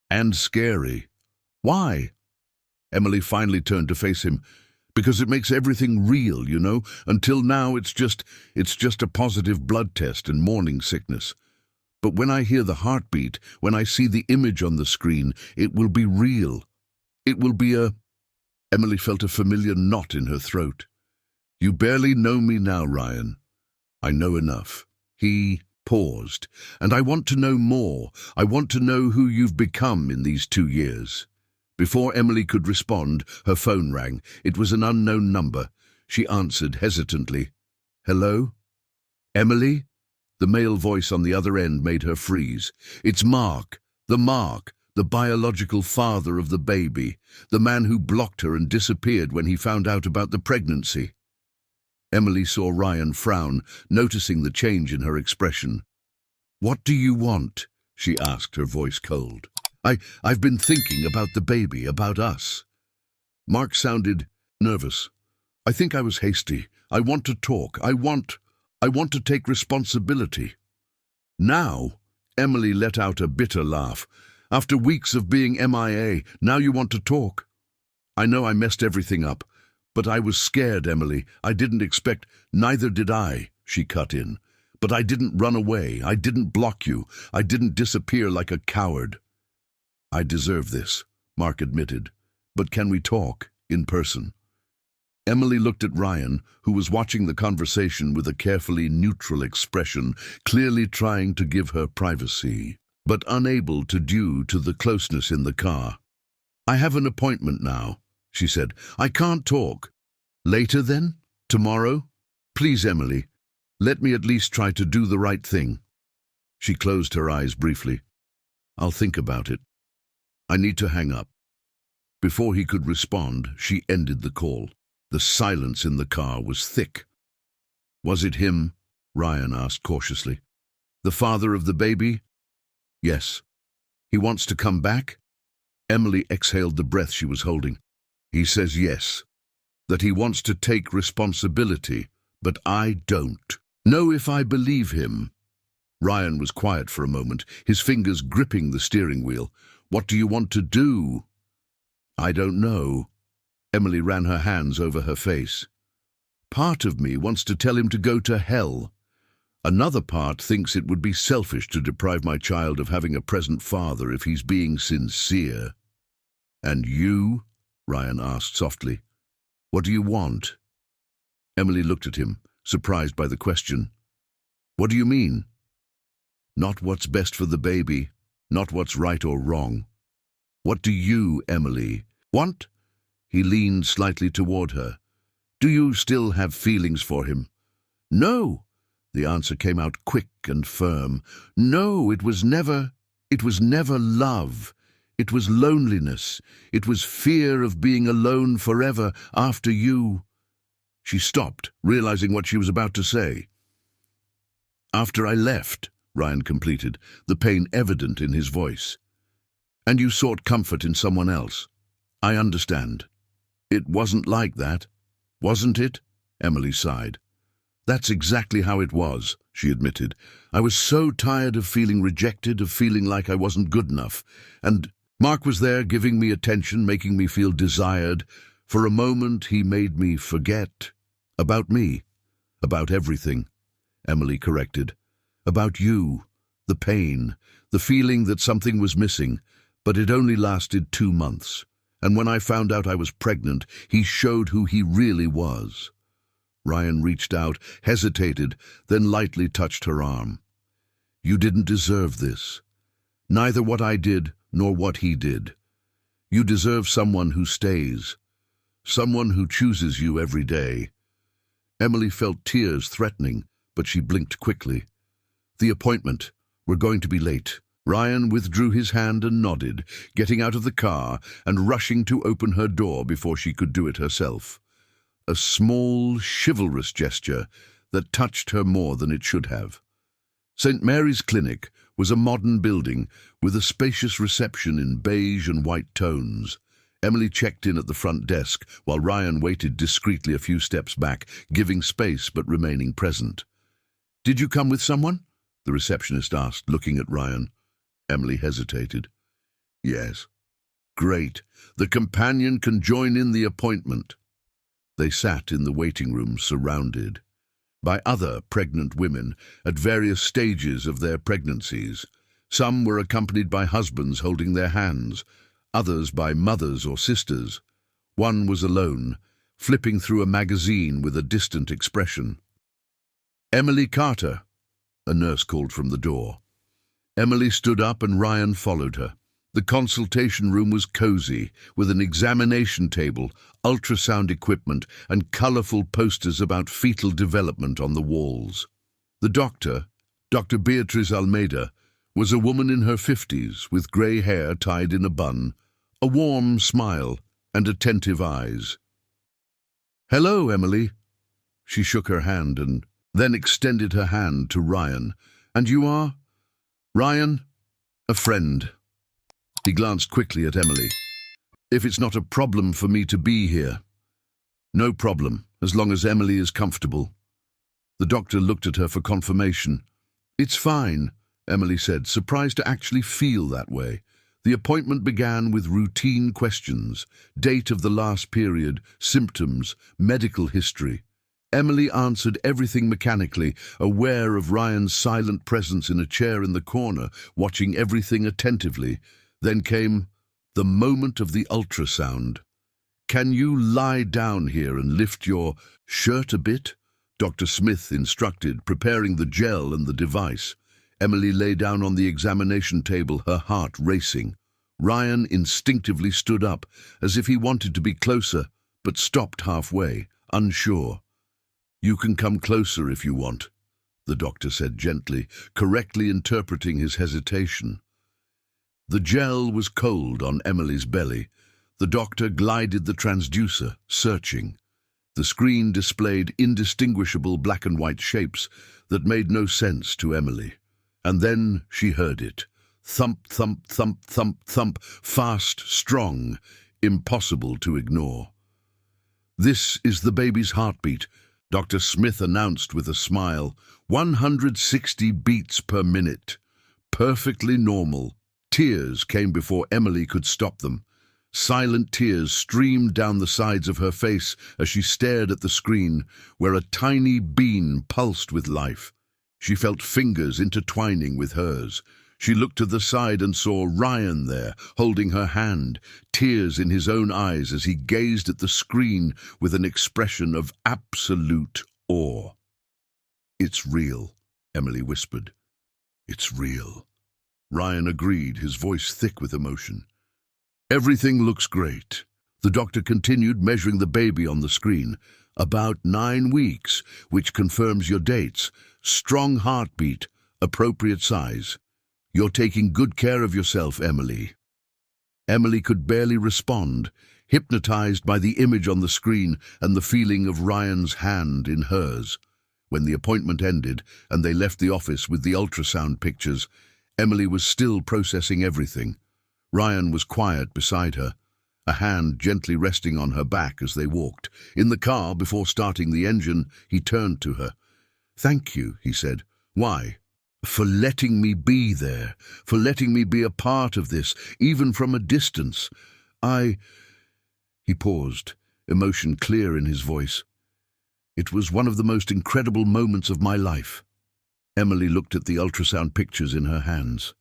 And scary. Why? Emily finally turned to face him. Because it makes everything real, you know. Until now, it's just a positive blood test and morning sickness. But when I hear the heartbeat, when I see the image on the screen, it will be real. It will be a... Emily felt a familiar knot in her throat. You barely know me now, Ryan. I know enough. He paused. "And I want to know more. I want to know who you've become in these 2 years." Before Emily could respond, her phone rang. It was an unknown number. She answered hesitantly. "Hello? Emily?" The male voice on the other end made her freeze. "It's Mark, the biological father of the baby, the man who blocked her and disappeared when he found out about the pregnancy." Emily saw Ryan frown, noticing the change in her expression. "What do you want?" she asked, her voice cold. I've been thinking about the baby, about us." Mark sounded nervous. "I think I was hasty. I want to talk. I want to take responsibility." "Now?" Emily let out a bitter laugh. "After weeks of being MIA, now you want to talk?" "I know I messed everything up, but I was scared, Emily. I didn't expect—" "Neither did I," she cut in. "But I didn't run away. I didn't block you. I didn't disappear like a coward." "I deserve this," Mark admitted. "But can we talk, in person?" Emily looked at Ryan, who was watching the conversation with a carefully neutral expression, clearly trying to give her privacy, but unable to due to the closeness in the car. "I have an appointment now," she said. "I can't talk." "Later then? Tomorrow? Please, Emily, let me at least try to do the right thing." She closed her eyes briefly. "I'll think about it. I need to hang up." Before he could respond, she ended the call. The silence in the car was thick. "Was it him?" Ryan asked cautiously. "The father of the baby?" "Yes." "He wants to come back?" Emily exhaled the breath she was holding. "He says yes, that he wants to take responsibility, but I don't know if I believe him." Ryan was quiet for a moment, his fingers gripping the steering wheel. "What do you want to do?" "I don't know." Emily ran her hands over her face. "Part of me wants to tell him to go to hell. Another part thinks it would be selfish to deprive my child of having a present father if he's being sincere." "And you?" Ryan asked softly. "What do you want?" Emily looked at him, surprised by the question. "What do you mean?" "Not what's best for the baby, not what's right or wrong. What do you, Emily, want?" He leaned slightly toward her. "Do you still have feelings for him?" "No." The answer came out quick and firm. "No, it was never love. It was loneliness. It was fear of being alone forever after you." She stopped, realizing what she was about to say. "After I left," Ryan completed, the pain evident in his voice. "And you sought comfort in someone else. I understand." "It wasn't like that, wasn't it?" Emily sighed. "That's exactly how it was," she admitted. "I was so tired of feeling rejected, of feeling like I wasn't good enough. And Mark was there, giving me attention, making me feel desired. For a moment, he made me forget. About me. About everything," Emily corrected. "About you. The pain. The feeling that something was missing. But it only lasted 2 months. And when I found out I was pregnant, he showed who he really was." Ryan reached out, hesitated, then lightly touched her arm. "You didn't deserve this. Neither what I did nor what he did. You deserve someone who stays. Someone who chooses you every day." Emily felt tears threatening, but she blinked quickly. "The appointment. We're going to be late." Ryan withdrew his hand and nodded, getting out of the car and rushing to open her door before she could do it herself. A small, chivalrous gesture that touched her more than it should have. St. Mary's Clinic was a modern building with a spacious reception in beige and white tones. Emily checked in at the front desk while Ryan waited discreetly a few steps back, giving space but remaining present. "Did you come with someone?" the receptionist asked, looking at Ryan. Emily hesitated. "Yes." "Great. The companion can join in the appointment." They sat in the waiting room, surrounded by other pregnant women at various stages of their pregnancies. Some were accompanied by husbands holding their hands, others by mothers or sisters. One was alone, flipping through a magazine with a distant expression. "Emily Carter," a nurse called from the door. Emily stood up and Ryan followed her. The consultation room was cozy, with an examination table, ultrasound equipment, and colourful posters about fetal development on the walls. The doctor, Dr. Beatriz Almeida, was a woman in her 50s with grey hair tied in a bun, a warm smile, and attentive eyes. "Hello, Emily." She shook her hand and then extended her hand to Ryan. "And you are?" "Ryan, a friend." He glanced quickly at Emily. "If it's not a problem for me to be here." "No problem, as long as Emily is comfortable." The doctor looked at her for confirmation. "It's fine," Emily said, surprised to actually feel that way. The appointment began with routine questions: date of the last period, symptoms, medical history. Emily answered everything mechanically, aware of Ryan's silent presence in a chair in the corner, watching everything attentively. Then came the moment of the ultrasound. "Can you lie down here and lift your shirt a bit?" Dr. Smith instructed, preparing the gel and the device. Emily lay down on the examination table, her heart racing. Ryan instinctively stood up, as if he wanted to be closer, but stopped halfway, unsure. "You can come closer if you want," the doctor said gently, correctly interpreting his hesitation. The gel was cold on Emily's belly. The doctor glided the transducer, searching. The screen displayed indistinguishable black and white shapes that made no sense to Emily. And then she heard it. Thump, thump, thump, thump, thump, fast, strong, impossible to ignore. "This is the baby's heartbeat," Dr. Smith announced with a smile. 160 beats per minute. Perfectly normal. Tears came before Emily could stop them. Silent tears streamed down the sides of her face as she stared at the screen, where a tiny bean pulsed with life. She felt fingers intertwining with hers. She looked to the side and saw Ryan there, holding her hand, tears in his own eyes as he gazed at the screen with an expression of absolute awe. "It's real," Emily whispered. "It's real." Ryan agreed, his voice thick with emotion. "Everything looks great." The doctor continued, measuring the baby on the screen. "About 9 weeks, which confirms your dates. Strong heartbeat, appropriate size. You're taking good care of yourself, Emily." Emily could barely respond, hypnotized by the image on the screen and the feeling of Ryan's hand in hers. When the appointment ended and they left the office with the ultrasound pictures, Emily was still processing everything. Ryan was quiet beside her, a hand gently resting on her back as they walked. In the car, before starting the engine, he turned to her. "Thank you," he said. "Why?" "For letting me be there, for letting me be a part of this, even from a distance. He paused, emotion clear in his voice. "It was one of the most incredible moments of my life." Emily looked at the ultrasound pictures in her hands.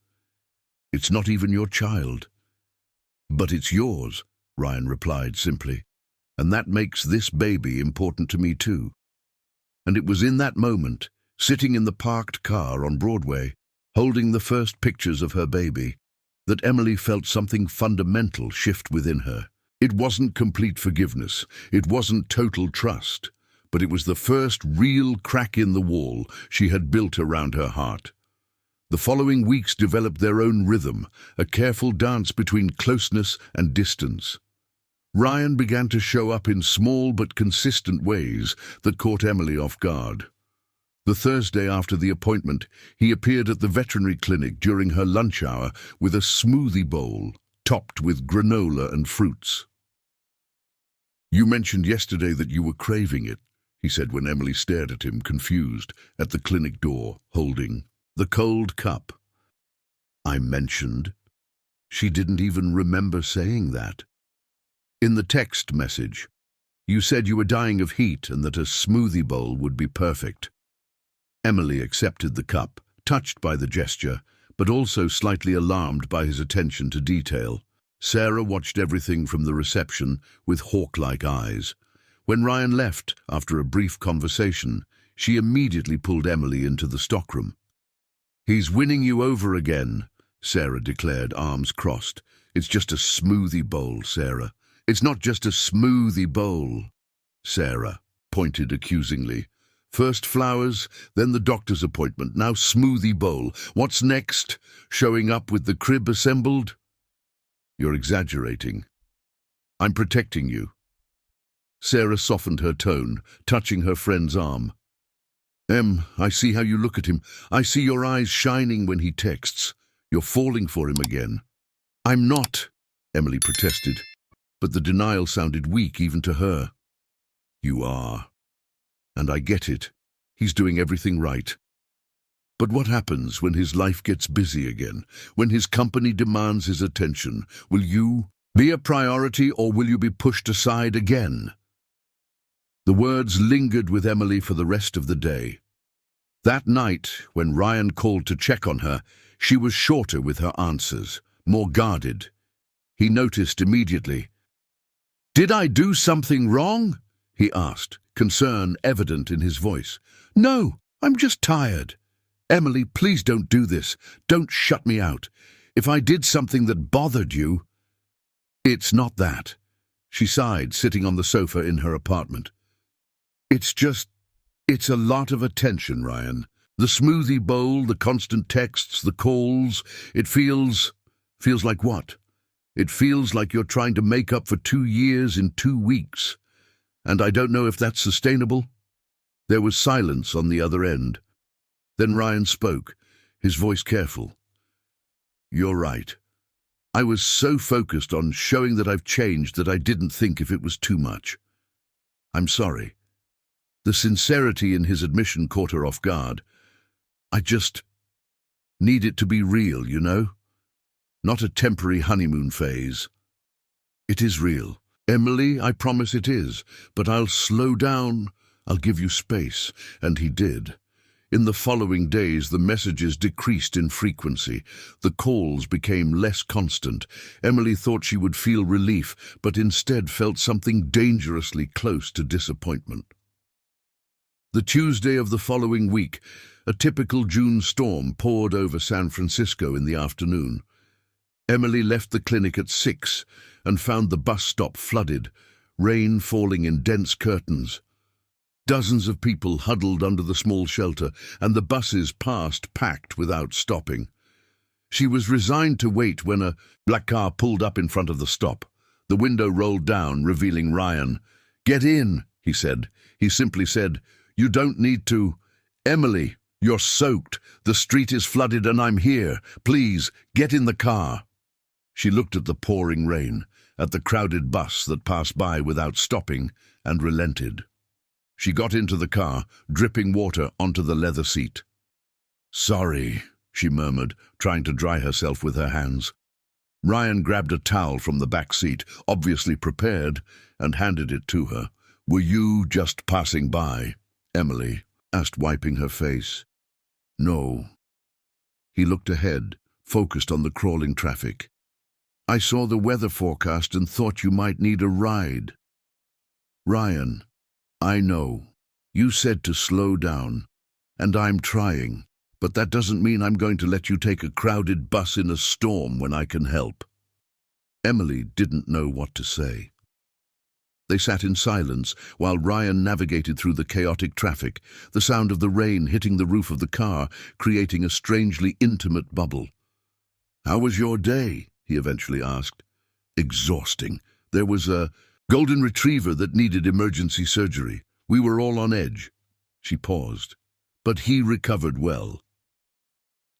"It's not even your child." "But it's yours," Ryan replied simply. "And that makes this baby important to me too." And it was in that moment, sitting in the parked car on Broadway, holding the first pictures of her baby, that Emily felt something fundamental shift within her. It wasn't complete forgiveness, it wasn't total trust, but it was the first real crack in the wall she had built around her heart. The following weeks developed their own rhythm, a careful dance between closeness and distance. Ryan began to show up in small but consistent ways that caught Emily off guard. The Thursday after the appointment, he appeared at the veterinary clinic during her lunch hour with a smoothie bowl topped with granola and fruits. "You mentioned yesterday that you were craving it," he said when Emily stared at him, confused, at the clinic door, holding the cold cup. "I mentioned?" She didn't even remember saying that. "In the text message, you said you were dying of heat and that a smoothie bowl would be perfect." Emily accepted the cup, touched by the gesture, but also slightly alarmed by his attention to detail. Sarah watched everything from the reception with hawk-like eyes. When Ryan left, after a brief conversation, she immediately pulled Emily into the stockroom. He's winning you over again, Sarah declared, arms crossed. It's just a smoothie bowl, Sarah. It's not just a smoothie bowl. Sarah pointed accusingly. First flowers, then the doctor's appointment, now smoothie bowl. What's next? Showing up with the crib assembled? You're exaggerating. I'm protecting you. Sarah softened her tone, touching her friend's arm. I see how you look at him. I see your eyes shining when he texts. You're falling for him again. I'm not, Emily protested, but the denial sounded weak even to her. You are. And I get it. He's doing everything right. But what happens when his life gets busy again? When his company demands his attention? Will you be a priority, or will you be pushed aside again? The words lingered with Emily for the rest of the day. That night, when Ryan called to check on her, she was shorter with her answers, more guarded. He noticed immediately. "Did I do something wrong?" he asked, concern evident in his voice. "No, I'm just tired." "Emily, please don't do this. Don't shut me out. If I did something that bothered you—" "It's not that." She sighed, sitting on the sofa in her apartment. It's a lot of attention, Ryan. The smoothie bowl, the constant texts, the calls. It feels like what? It feels like you're trying to make up for 2 years in 2 weeks. And I don't know if that's sustainable." There was silence on the other end. Then Ryan spoke, his voice careful. "You're right. I was so focused on showing that I've changed that I didn't think if it was too much. I'm sorry." The sincerity in his admission caught her off guard. "I just need it to be real, you know? Not a temporary honeymoon phase." "It is real. Emily, I promise it is. But I'll slow down. I'll give you space." And he did. In the following days, the messages decreased in frequency. The calls became less constant. Emily thought she would feel relief, but instead felt something dangerously close to disappointment. The Tuesday of the following week, a typical June storm poured over San Francisco in the afternoon. Emily left the clinic at 6 and found the bus stop flooded, rain falling in dense curtains. Dozens of people huddled under the small shelter, and the buses passed packed without stopping. She was resigned to wait when a black car pulled up in front of the stop. The window rolled down, revealing Ryan. "Get in," he said. He simply said, "You don't need to." "Emily, you're soaked. The street is flooded and I'm here. Please, get in the car." She looked at the pouring rain, at the crowded bus that passed by without stopping, and relented. She got into the car, dripping water onto the leather seat. "Sorry," she murmured, trying to dry herself with her hands. Ryan grabbed a towel from the back seat, obviously prepared, and handed it to her. "Were you just passing by?" Emily asked, wiping her face. "No." He looked ahead, focused on the crawling traffic. "I saw the weather forecast and thought you might need a ride." "Ryan, I know. You said to slow down, and I'm trying, but that doesn't mean I'm going to let you take a crowded bus in a storm when I can help." Emily didn't know what to say. They sat in silence while Ryan navigated through the chaotic traffic, the sound of the rain hitting the roof of the car, creating a strangely intimate bubble. "How was your day?" he eventually asked. "Exhausting. There was a golden retriever that needed emergency surgery. We were all on edge." She paused. "But he recovered well."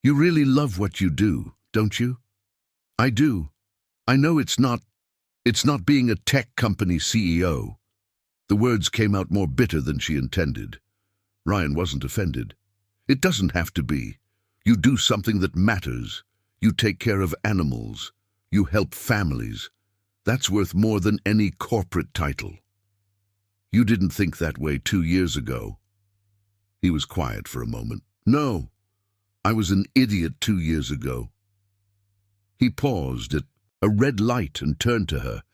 "You really love what you do, don't you?" "I do. I know it's not being a tech company CEO." The words came out more bitter than she intended. Ryan wasn't offended. "It doesn't have to be. You do something that matters. You take care of animals. You help families. That's worth more than any corporate title." "You didn't think that way 2 years ago." He was quiet for a moment. "No, I was an idiot 2 years ago." He paused at a red light and turned to her.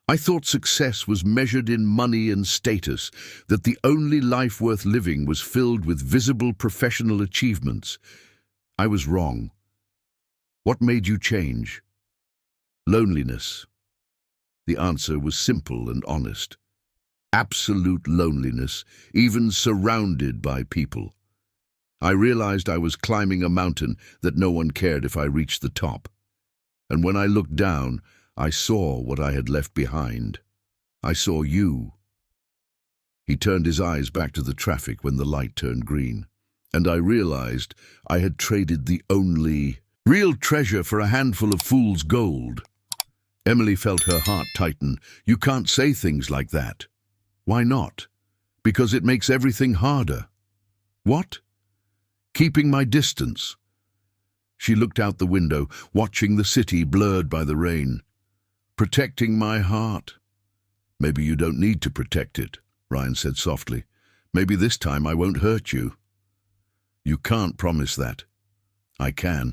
"I thought success was measured in money and status, that the only life worth living was filled with visible professional achievements. I was wrong. What made you change? Loneliness. The answer was simple and honest. Absolute loneliness, even surrounded by people. I realized I was climbing a mountain that no one cared if I reached the top. And when I looked down, I saw what I had left behind. I saw you. He turned his eyes back to the traffic when the light turned green, and I realized I had traded the only real treasure for a handful of fool's gold. Emily felt her heart tighten. You can't say things like that. Why not? Because it makes everything harder. What? Keeping my distance. She looked out the window, watching the city blurred by the rain. Protecting my heart. Maybe you don't need to protect it, Ryan said softly. Maybe this time I won't hurt you. You can't promise that. I can.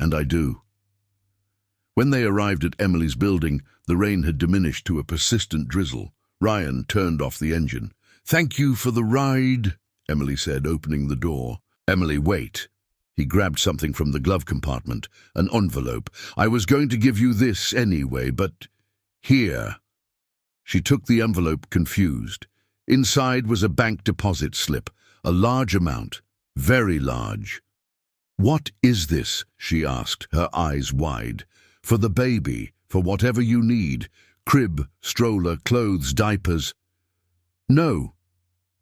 And I do. When they arrived at Emily's building, the rain had diminished to a persistent drizzle. Ryan turned off the engine. Thank you for the ride, Emily said, opening the door. Emily, wait. He grabbed something from the glove compartment, an envelope. I was going to give you this anyway, but here. She took the envelope, confused. Inside was a bank deposit slip, a large amount, very large. What is this? She asked, her eyes wide. For the baby, for whatever you need. Crib, stroller, clothes, diapers. No.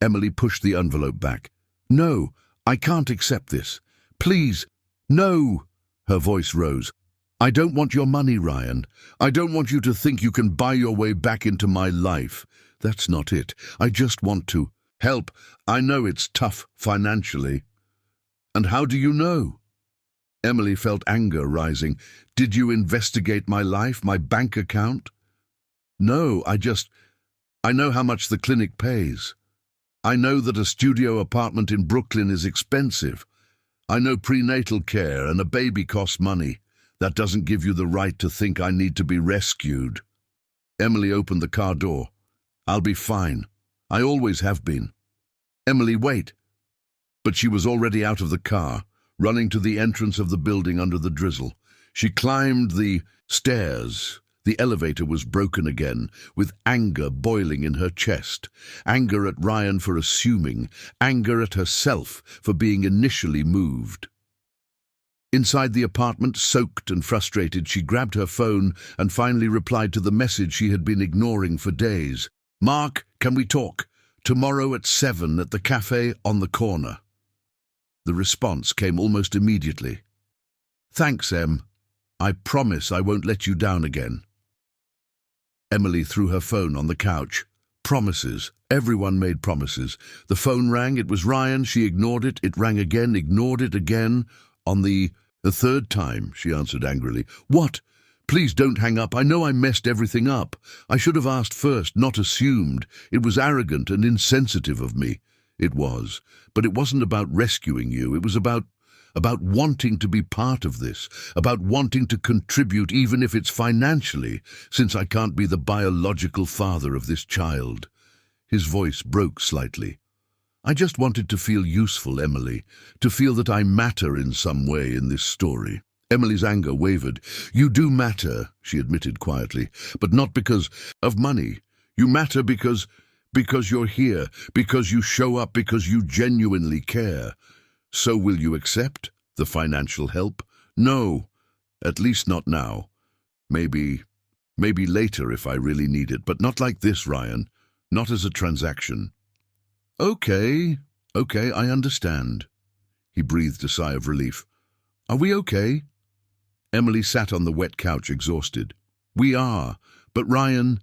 Emily pushed the envelope back. No, I can't accept this. Please, no. Her voice rose. I don't want your money, Ryan. I don't want you to think you can buy your way back into my life. That's not it. I just want to help. I know it's tough financially. And how do you know? Emily felt anger rising. Did you investigate my life, my bank account? No, I know how much the clinic pays. I know that a studio apartment in Brooklyn is expensive. I know prenatal care and a baby costs money. That doesn't give you the right to think I need to be rescued. Emily opened the car door. I'll be fine. I always have been. Emily, wait. But she was already out of the car, running to the entrance of the building under the drizzle. She climbed the stairs. The elevator was broken again, with anger boiling in her chest. Anger at Ryan for assuming, anger at herself for being initially moved. Inside the apartment, soaked and frustrated, she grabbed her phone and finally replied to the message she had been ignoring for days. Mark, can we talk? Tomorrow at 7 at the cafe on the corner. The response came almost immediately. Thanks, Em. I promise I won't let you down again. Emily threw her phone on the couch. Promises. Everyone made promises. The phone rang. It was Ryan. She ignored it. It rang again, ignored it again. On the third time, she answered angrily. What? Please don't hang up. I know I messed everything up. I should have asked first, not assumed. It was arrogant and insensitive of me. It was. But it wasn't about rescuing you. It was about wanting to be part of this, about wanting to contribute even if it's financially, since I can't be the biological father of this child. His voice broke slightly. I just wanted to feel useful, Emily, to feel that I matter in some way in this story. Emily's anger wavered. You do matter, she admitted quietly, but not because of money. You matter because you're here, because you show up, because you genuinely care. So will you accept the financial help? No, at least not now. Maybe later if I really need it, but not like this, Ryan. Not as a transaction. Okay, I understand. He breathed a sigh of relief. Are we okay? Emily sat on the wet couch, exhausted. We are, but Ryan,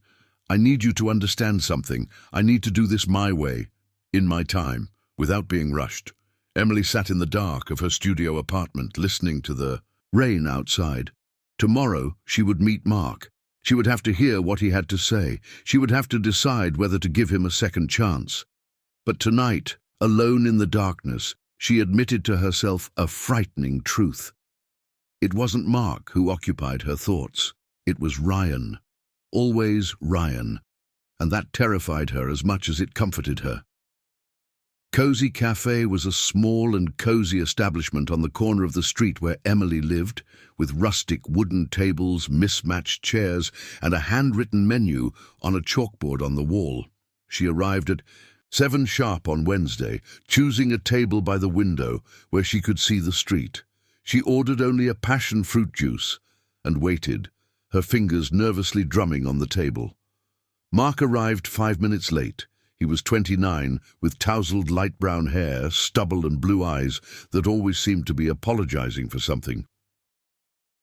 I need you to understand something. I need to do this my way, in my time, without being rushed. Emily sat in the dark of her studio apartment, listening to the rain outside. Tomorrow she would meet Mark. She would have to hear what he had to say. She would have to decide whether to give him a second chance. But tonight, alone in the darkness, she admitted to herself a frightening truth. It wasn't Mark who occupied her thoughts. It was Ryan. Always Ryan. And that terrified her as much as it comforted her. Cozy Cafe was a small and cozy establishment on the corner of the street where Emily lived, with rustic wooden tables, mismatched chairs, and a handwritten menu on a chalkboard on the wall. She arrived at 7 sharp on Wednesday, choosing a table by the window where she could see the street. She ordered only a passion fruit juice and waited, her fingers nervously drumming on the table. Mark arrived 5 minutes late. He was 29, with tousled light brown hair, stubble and blue eyes that always seemed to be apologizing for something.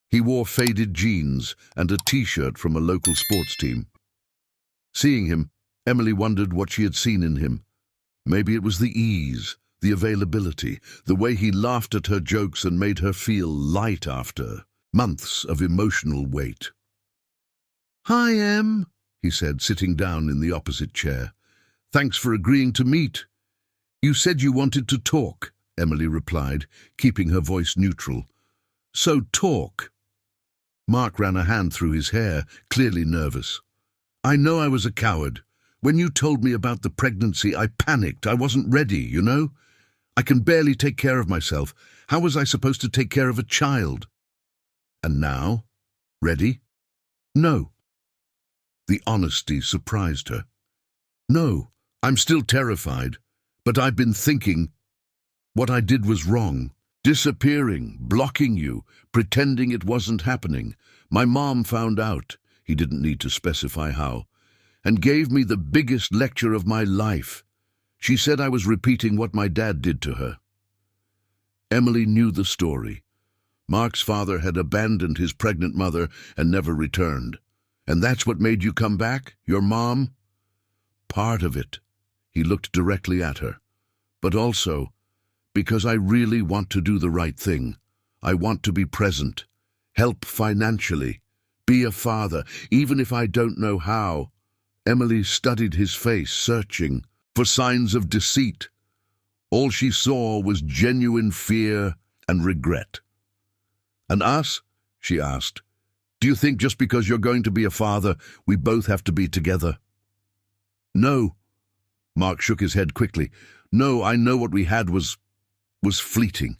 He wore faded jeans and a t-shirt from a local sports team. Seeing him, Emily wondered what she had seen in him. Maybe it was the ease, the availability, the way he laughed at her jokes and made her feel light after months of emotional weight. "Hi, Em," he said, sitting down in the opposite chair. "Thanks for agreeing to meet." "You said you wanted to talk," Emily replied, keeping her voice neutral. "So talk." Mark ran a hand through his hair, clearly nervous. "I know I was a coward. When you told me about the pregnancy, I panicked. I wasn't ready, you know? I can barely take care of myself. How was I supposed to take care of a child?" "And now? Ready?" "No." The honesty surprised her. "No. I'm still terrified, but I've been thinking what I did was wrong. Disappearing, blocking you, pretending it wasn't happening. My mom found out," he didn't need to specify how, "and gave me the biggest lecture of my life. She said I was repeating what my dad did to her." Emily knew the story. Mark's father had abandoned his pregnant mother and never returned. "And that's what made you come back? Your mom?" "Part of it." He looked directly at her. "But also, because I really want to do the right thing. I want to be present, help financially, be a father, even if I don't know how." Emily studied his face, searching for signs of deceit. All she saw was genuine fear and regret. "And us?" she asked. "Do you think just because you're going to be a father, we both have to be together?" "No." Mark shook his head quickly. "No, I know what we had was fleeting.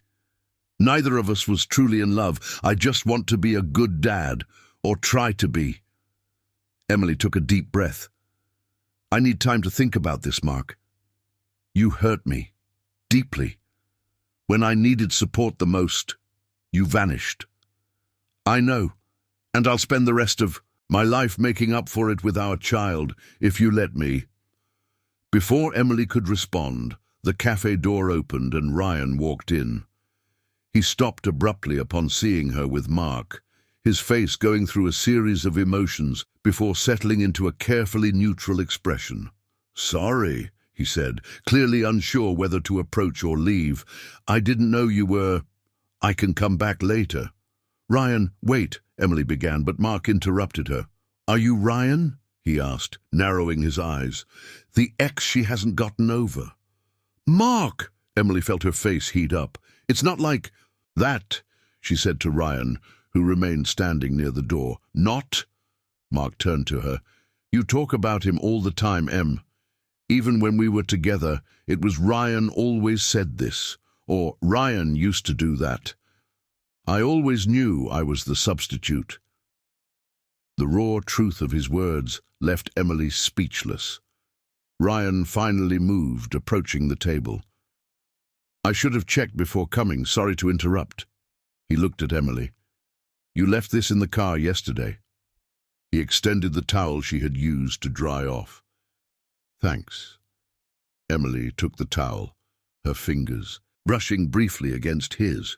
Neither of us was truly in love. I just want to be a good dad, or try to be." Emily took a deep breath. "I need time to think about this, Mark. You hurt me, deeply. When I needed support the most, you vanished. I know, and I'll spend the rest of my life making up for it with our child, if you let me." Before Emily could respond, the cafe door opened and Ryan walked in. He stopped abruptly upon seeing her with Mark, his face going through a series of emotions before settling into a carefully neutral expression. "Sorry," he said, clearly unsure whether to approach or leave. "I didn't know you were. I can come back later." "Ryan, wait," Emily began, but Mark interrupted her. "Are you Ryan?" he asked, narrowing his eyes. "The ex she hasn't gotten over." "Mark!" Emily felt her face heat up. "It's not like that," she said to Ryan, who remained standing near the door. "Not?" Mark turned to her. "You talk about him all the time, Em. Even when we were together, it was Ryan always said this, or Ryan used to do that. I always knew I was the substitute." The raw truth of his words left Emily speechless. Ryan finally moved, approaching the table. "I should have checked before coming. Sorry to interrupt." He looked at Emily. "You left this in the car yesterday." He extended the towel she had used to dry off. "Thanks." Emily took the towel, her fingers brushing briefly against his.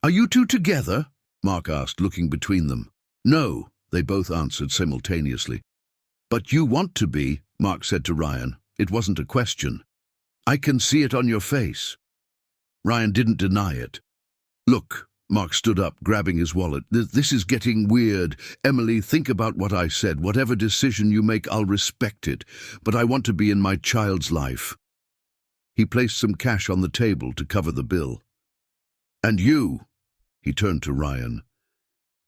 "Are you two together?" Mark asked, looking between them. "No," they both answered simultaneously. "But you want to be," Mark said to Ryan. "It wasn't a question. I can see it on your face." Ryan didn't deny it. "Look," Mark stood up, grabbing his wallet. This is getting weird. Emily, think about what I said. Whatever decision you make, I'll respect it. But I want to be in my child's life." He placed some cash on the table to cover the bill. "And you," he turned to Ryan,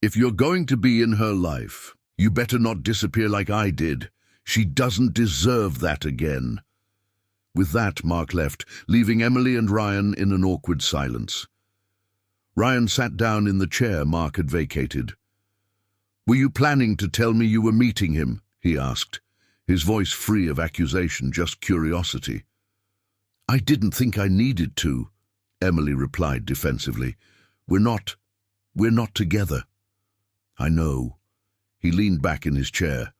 "if you're going to be in her life, you better not disappear like I did. She doesn't deserve that again." With that, Mark left, leaving Emily and Ryan in an awkward silence. Ryan sat down in the chair Mark had vacated. "Were you planning to tell me you were meeting him?" he asked, his voice free of accusation, just curiosity. "I didn't think I needed to," Emily replied defensively. We're not together." "I know." He leaned back in his chair.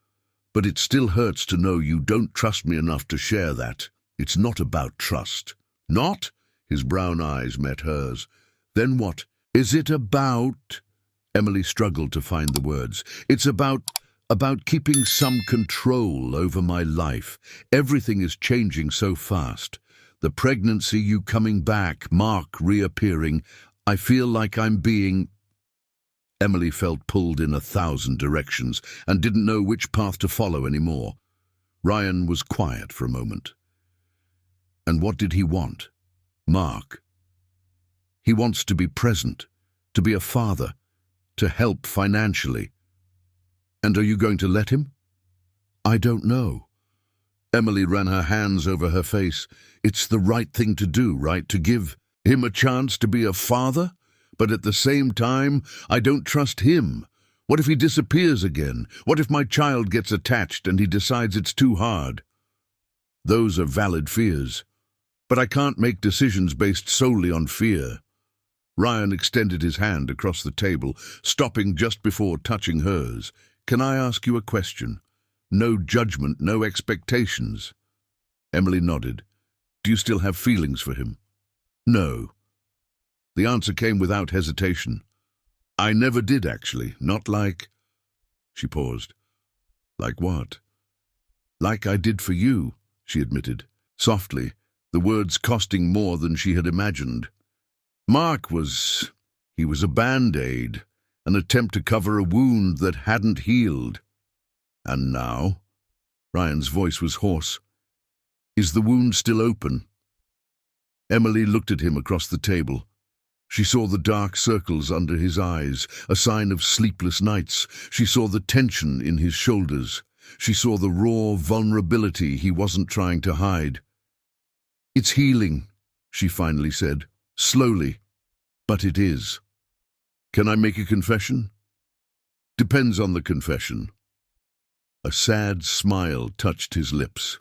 "But it still hurts to know you don't trust me enough to share that. It's not about trust." "Not?" His brown eyes met hers. "Then what is it about?" Emily struggled to find the words. "It's about keeping some control over my life. Everything is changing so fast. The pregnancy, you coming back, Mark reappearing. I feel like I'm being—" Emily felt pulled in 1,000 directions and didn't know which path to follow anymore. Ryan was quiet for a moment. And what did he want? Mark. He wants to be present, to be a father, to help financially. And are you going to let him? "I don't know." Emily ran her hands over her face. "It's the right thing to do, right? To give him a chance to be a father? But at the same time, I don't trust him. What if he disappears again? What if my child gets attached and he decides it's too hard?" "Those are valid fears. But I can't make decisions based solely on fear." Ryan extended his hand across the table, stopping just before touching hers. "Can I ask you a question? No judgment, no expectations." Emily nodded. "Do you still have feelings for him?" "No." The answer came without hesitation. "I never did, actually. Not like—" She paused. "Like what?" "Like I did for you," she admitted, softly, the words costing more than she had imagined. Mark was a band-aid, an attempt to cover a wound that hadn't healed. "And now?" Ryan's voice was hoarse. "Is the wound still open?" Emily looked at him across the table. She saw the dark circles under his eyes, a sign of sleepless nights. She saw the tension in his shoulders. She saw the raw vulnerability he wasn't trying to hide. "It's healing," she finally said, slowly, "but it is." "Can I make a confession?" "Depends on the confession." A sad smile touched his lips.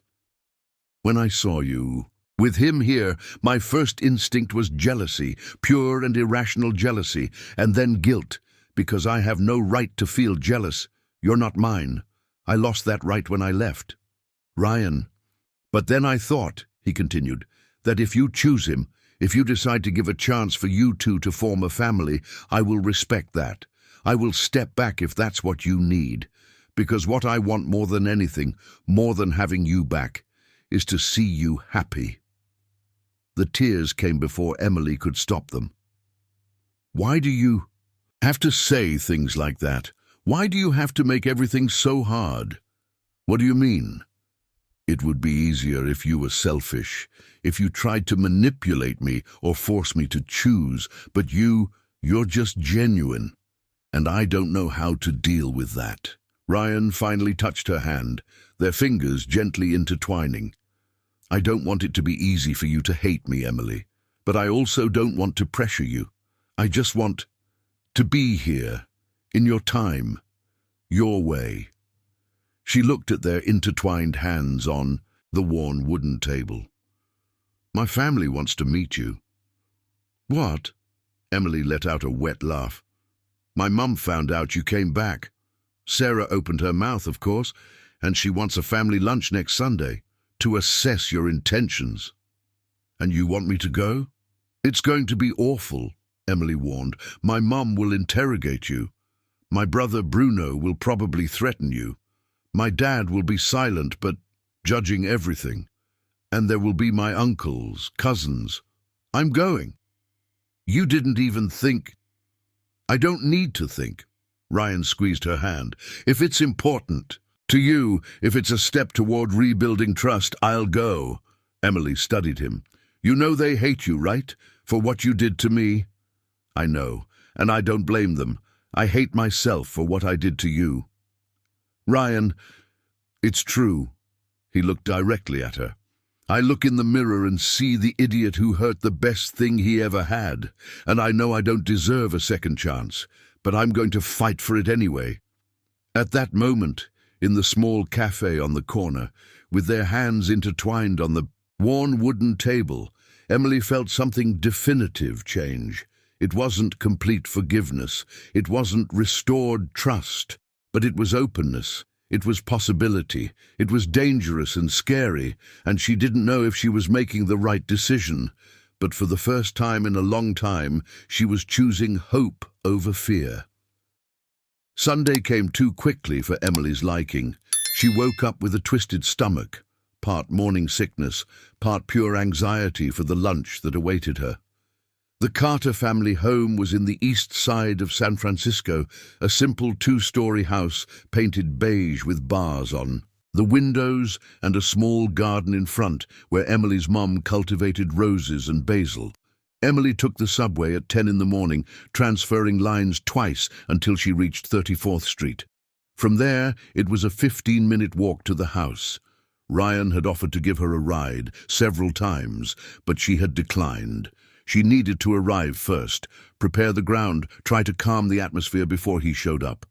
"When I saw you with him here, my first instinct was jealousy, pure and irrational jealousy, and then guilt, because I have no right to feel jealous. You're not mine. I lost that right when I left. Ryan. But then I thought," he continued, "that if you choose him, if you decide to give a chance for you two to form a family, I will respect that. I will step back if that's what you need. Because what I want more than anything, more than having you back, is to see you happy." The tears came before Emily could stop them. "Why do you have to say things like that? Why do you have to make everything so hard?" "What do you mean?" "It would be easier if you were selfish, if you tried to manipulate me or force me to choose, but you're just genuine, and I don't know how to deal with that." Ryan finally touched her hand, their fingers gently intertwining. "I don't want it to be easy for you to hate me, Emily, but I also don't want to pressure you. I just want to be here, in your time, your way." She looked at their intertwined hands on the worn wooden table. "My family wants to meet you." "What?" Emily let out a wet laugh. "My mum found out you came back. Sarah opened her mouth, of course, and she wants a family lunch next Sunday to assess your intentions." "And you want me to go?" "It's going to be awful," Emily warned. "My mum will interrogate you. My brother Bruno will probably threaten you. My dad will be silent but judging everything. And there will be my uncles, cousins. I'm going." "You didn't even think—" "I don't need to think." Ryan squeezed her hand. "If it's important to you, if it's a step toward rebuilding trust, I'll go." Emily studied him. "You know they hate you, right? For what you did to me?" "I know, and I don't blame them. I hate myself for what I did to you." "Ryan, it's true." He looked directly at her. I look in the mirror and see the idiot who hurt the best thing he ever had, and I know I don't deserve a second chance, but I'm going to fight for it anyway. At that moment, in the small cafe on the corner, with their hands intertwined on the worn wooden table, Emily felt something definitive change. It wasn't complete forgiveness, it wasn't restored trust, but it was openness. It was possibility. It was dangerous and scary, and she didn't know if she was making the right decision. But for the first time in a long time, she was choosing hope over fear. Sunday came too quickly for Emily's liking. She woke up with a twisted stomach, part morning sickness, part pure anxiety for the lunch that awaited her. The Carter family home was in the east side of San Francisco, a simple two-story house painted beige with bars on the windows and a small garden in front where Emily's mom cultivated roses and basil. Emily took the subway at 10 in the morning, transferring lines twice until she reached 34th Street. From there, it was a 15-minute walk to the house. Ryan had offered to give her a ride several times, but she had declined. She needed to arrive first, prepare the ground, try to calm the atmosphere before he showed up.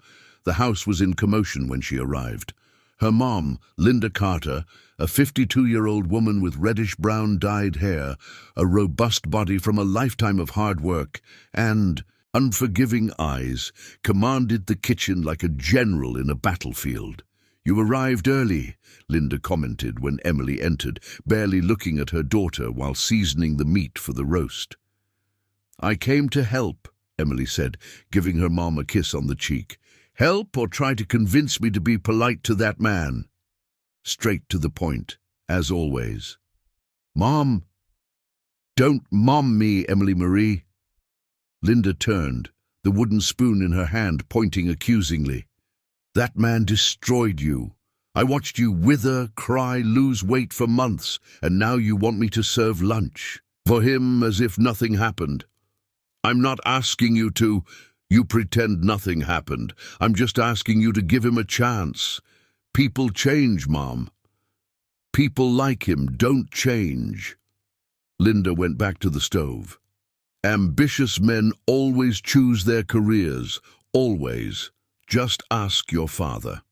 The house was in commotion when she arrived. Her mom, Linda Carter, a 52-year-old woman with reddish-brown dyed hair, a robust body from a lifetime of hard work, and unforgiving eyes, commanded the kitchen like a general in a battlefield. "You arrived early," Linda commented when Emily entered, barely looking at her daughter while seasoning the meat for the roast. "I came to help," Emily said, giving her mom a kiss on the cheek. "Help or try to convince me to be polite to that man?" Straight to the point, as always. "Mom!" "Don't mom me, Emily Marie." Linda turned, the wooden spoon in her hand pointing accusingly. "That man destroyed you. I watched you wither, cry, lose weight for months, and now you want me to serve lunch for him as if nothing happened. I'm not asking you to. You pretend nothing happened. I'm just asking you to give him a chance. People change, Mom. People like him don't change." Linda went back to the stove. "Ambitious men always choose their careers, always. Just ask your father."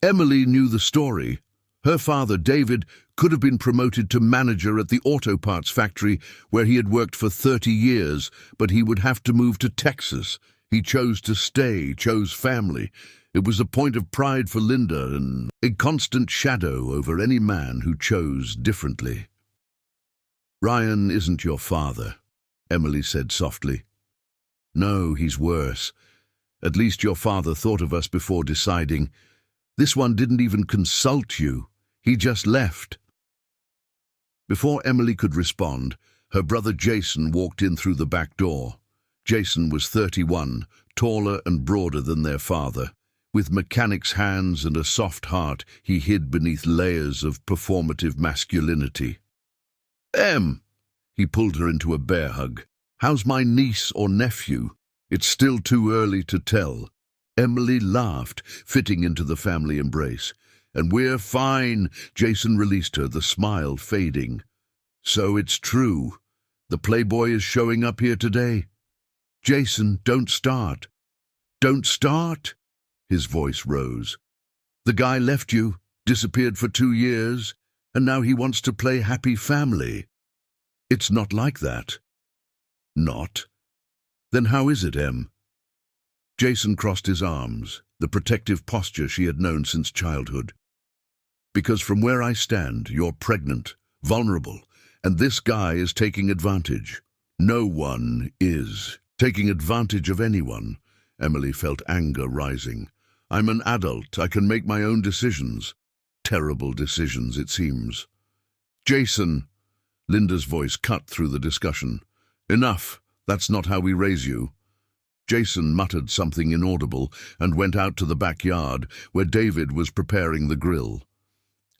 Emily knew the story. Her father, David, could have been promoted to manager at the auto parts factory where he had worked for 30 years, but he would have to move to Texas. He chose to stay, chose family. It was a point of pride for Linda and a constant shadow over any man who chose differently. "Ryan isn't your father," Emily said softly. "No, he's worse. At least your father thought of us before deciding. This one didn't even consult you. He just left." Before Emily could respond, her brother Jason walked in through the back door. Jason was 31, taller and broader than their father. With mechanic's hands and a soft heart, he hid beneath layers of performative masculinity. "Em!" He pulled her into a bear hug. "How's my niece or nephew? It's still too early to tell." Emily laughed, fitting into the family embrace. "And we're fine," Jason released her, the smile fading. "So it's true. The playboy is showing up here today." "Jason, don't start." "Don't start?" His voice rose. "The guy left you, disappeared for 2 years, and now he wants to play happy family. It's not like that." "Not? Then how is it, Em?" Jason crossed his arms, the protective posture she had known since childhood. "Because from where I stand, you're pregnant, vulnerable, and this guy is taking advantage." "No one is taking advantage of anyone." Emily felt anger rising. "I'm an adult. I can make my own decisions." Terrible decisions, it seems. "Jason," Linda's voice cut through the discussion. "Enough. That's not how we raise you." Jason muttered something inaudible and went out to the backyard where David was preparing the grill.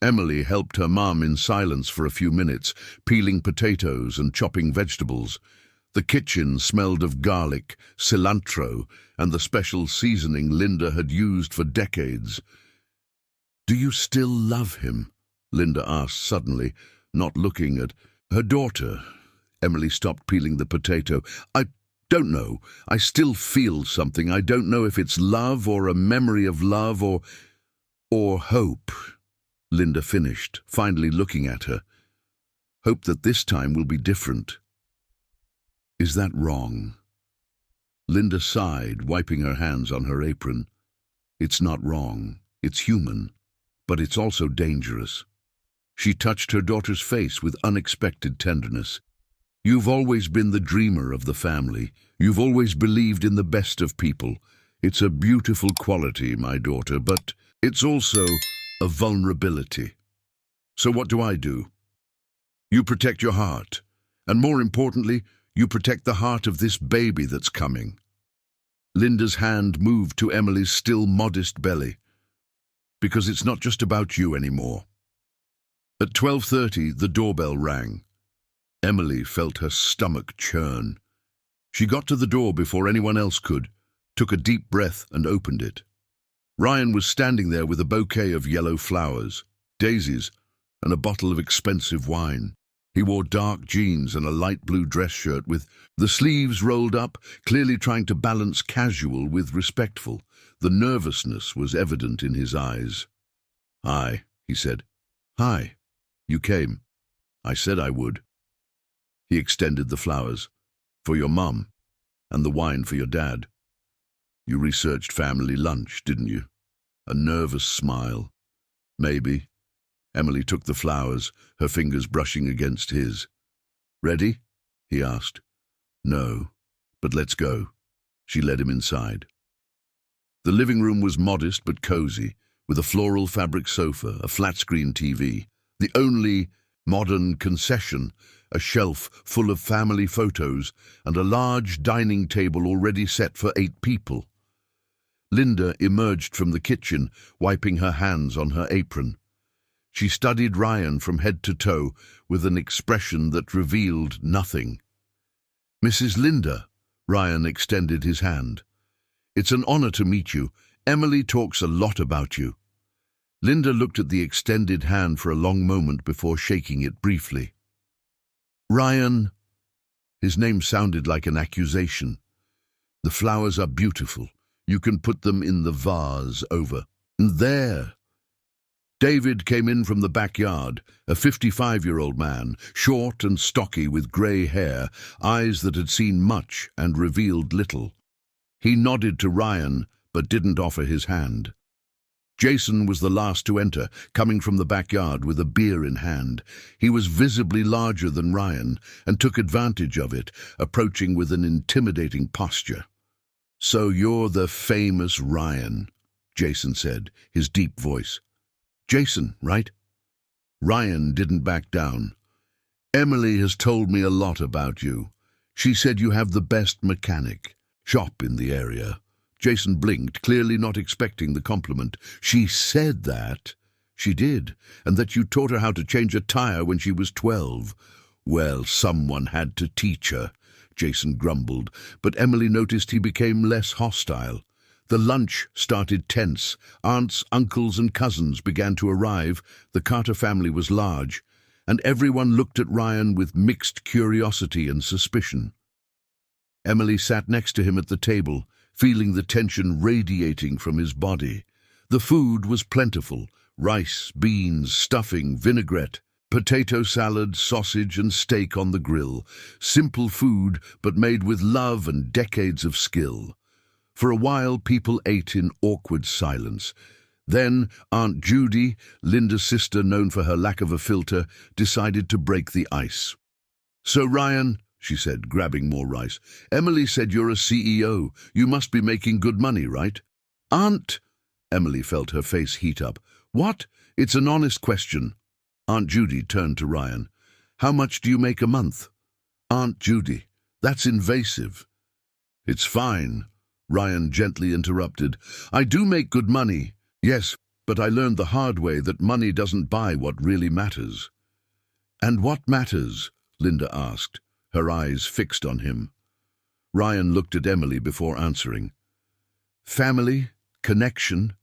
Emily helped her mom in silence for a few minutes, peeling potatoes and chopping vegetables. The kitchen smelled of garlic, cilantro, and the special seasoning Linda had used for decades. "Do you still love him?" Linda asked suddenly, not looking at her daughter. Emily stopped peeling the potato. I don't know. I still feel something. I don't know if it's love or a memory of love or hope. Linda finished, finally looking at her. Hope that this time will be different. Is that wrong? Linda sighed, wiping her hands on her apron. It's not wrong. It's human. But it's also dangerous. She touched her daughter's face with unexpected tenderness. You've always been the dreamer of the family. You've always believed in the best of people. It's a beautiful quality, my daughter, but it's also a vulnerability. So what do I do? You protect your heart. And more importantly, you protect the heart of this baby that's coming. Linda's hand moved to Emily's still modest belly. Because it's not just about you anymore. At 12:30, the doorbell rang. Emily felt her stomach churn. She got to the door before anyone else could, took a deep breath and opened it. Ryan was standing there with a bouquet of yellow flowers, daisies, and a bottle of expensive wine. He wore dark jeans and a light blue dress shirt with the sleeves rolled up, clearly trying to balance casual with respectful. The nervousness was evident in his eyes. "Hi," he said. "Hi. You came. I said I would." He extended the flowers. "For your mum, and the wine for your dad. You researched family lunch, didn't you?" A nervous smile. "Maybe." Emily took the flowers, her fingers brushing against his. "Ready?" he asked. "No, but let's go." She led him inside. The living room was modest but cozy, with a floral fabric sofa, a flat-screen TV. The only modern concession, a shelf full of family photos, and a large dining table already set for 8 people. Linda emerged from the kitchen, wiping her hands on her apron. She studied Ryan from head to toe with an expression that revealed nothing. "Mrs. Linda," Ryan extended his hand. "It's an honor to meet you. Emily talks a lot about you." Linda looked at the extended hand for a long moment before shaking it briefly. "Ryan," his name sounded like an accusation. "The flowers are beautiful. You can put them in the vase over. And there." David came in from the backyard, a 55-year-old man, short and stocky with grey hair, eyes that had seen much and revealed little. He nodded to Ryan, but didn't offer his hand. Jason was the last to enter, coming from the backyard with a beer in hand. He was visibly larger than Ryan, and took advantage of it, approaching with an intimidating posture. "So you're the famous Ryan," Jason said, his deep voice. "Jason, right?" Ryan didn't back down. "Emily has told me a lot about you. She said you have the best mechanic shop in the area." Jason blinked, clearly not expecting the compliment. "She said that?" "She did, and that you taught her how to change a tire when she was 12. "Well, someone had to teach her," Jason grumbled, but Emily noticed he became less hostile. The lunch started tense. Aunts, uncles, and cousins began to arrive. The Carter family was large, and everyone looked at Ryan with mixed curiosity and suspicion. Emily sat next to him at the table, feeling the tension radiating from his body. The food was plentiful: rice, beans, stuffing, vinaigrette, potato salad, sausage, and steak on the grill. Simple food, but made with love and decades of skill. For a while, people ate in awkward silence. Then Aunt Judy, Linda's sister known for her lack of a filter, decided to break the ice. "So Ryan," she said, grabbing more rice, "Emily said you're a CEO. You must be making good money, right?" "Aunt," Emily felt her face heat up. "What? It's an honest question." Aunt Judy turned to Ryan. "How much do you make a month?" "Aunt Judy, that's invasive." "It's fine," Ryan gently interrupted. "I do make good money, yes, but I learned the hard way that money doesn't buy what really matters." "And what matters?" Linda asked, her eyes fixed on him. Ryan looked at Emily before answering. "Family, connection,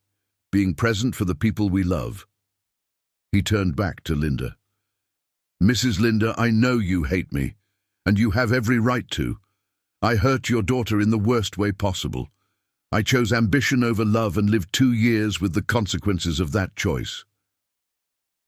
being present for the people we love." He turned back to Linda. "Mrs. Linda, I know you hate me, and you have every right to. I hurt your daughter in the worst way possible. I chose ambition over love and lived 2 years with the consequences of that choice."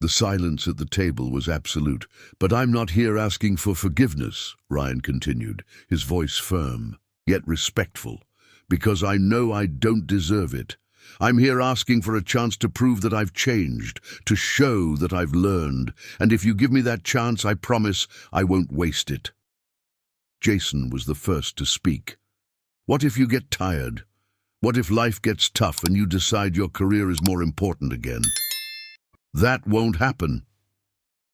The silence at the table was absolute. "But I'm not here asking for forgiveness," Ryan continued, his voice firm, yet respectful, "because I know I don't deserve it. I'm here asking for a chance to prove that I've changed, to show that I've learned, and if you give me that chance, I promise I won't waste it." Jason was the first to speak. "What if you get tired? What if life gets tough and you decide your career is more important again?" "That won't happen."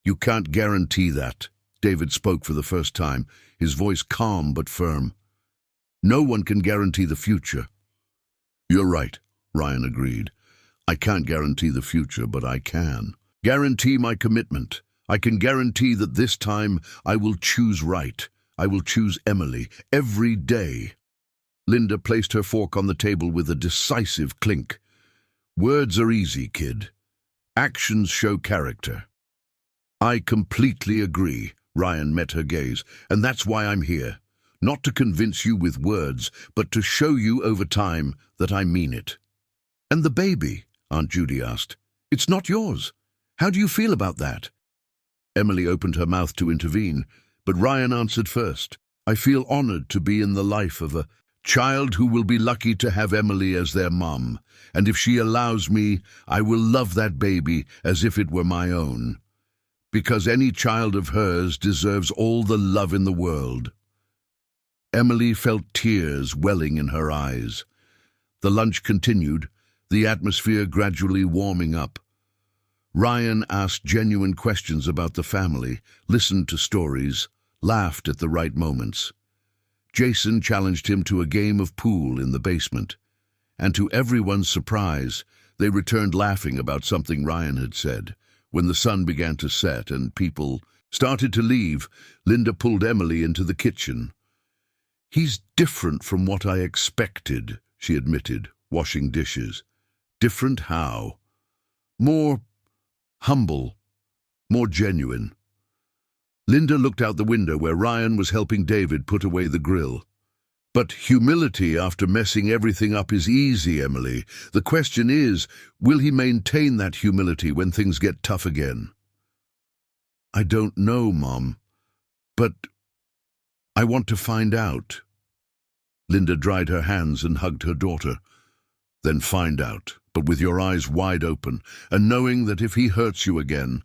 "You can't guarantee that." David spoke for the first time, his voice calm but firm. "No one can guarantee the future." "You're right," Ryan agreed. "I can't guarantee the future, but I can guarantee my commitment. I can guarantee that this time I will choose right. I will choose Emily every day." Linda placed her fork on the table with a decisive clink. "Words are easy, kid. Actions show character." "I completely agree," Ryan met her gaze, "and that's why I'm here. Not to convince you with words, but to show you over time that I mean it." "And the baby?" Aunt Judy asked. "It's not yours. How do you feel about that?" Emily opened her mouth to intervene, but Ryan answered first. "I feel honored to be in the life of a child who will be lucky to have Emily as their mom, and if she allows me, I will love that baby as if it were my own. Because any child of hers deserves all the love in the world." Emily felt tears welling in her eyes. The lunch continued, the atmosphere gradually warming up. Ryan asked genuine questions about the family, listened to stories, laughed at the right moments. Jason challenged him to a game of pool in the basement, and to everyone's surprise, they returned laughing about something Ryan had said. When the sun began to set and people started to leave, Linda pulled Emily into the kitchen. "He's different from what I expected," she admitted, washing dishes. "Different how?" "More humble, more genuine." Linda looked out the window where Ryan was helping David put away the grill. "But humility after messing everything up is easy, Emily. The question is, will he maintain that humility when things get tough again?" "I don't know, Mom, but I want to find out." Linda dried her hands and hugged her daughter. "Then find out, but with your eyes wide open, and knowing that if he hurts you again,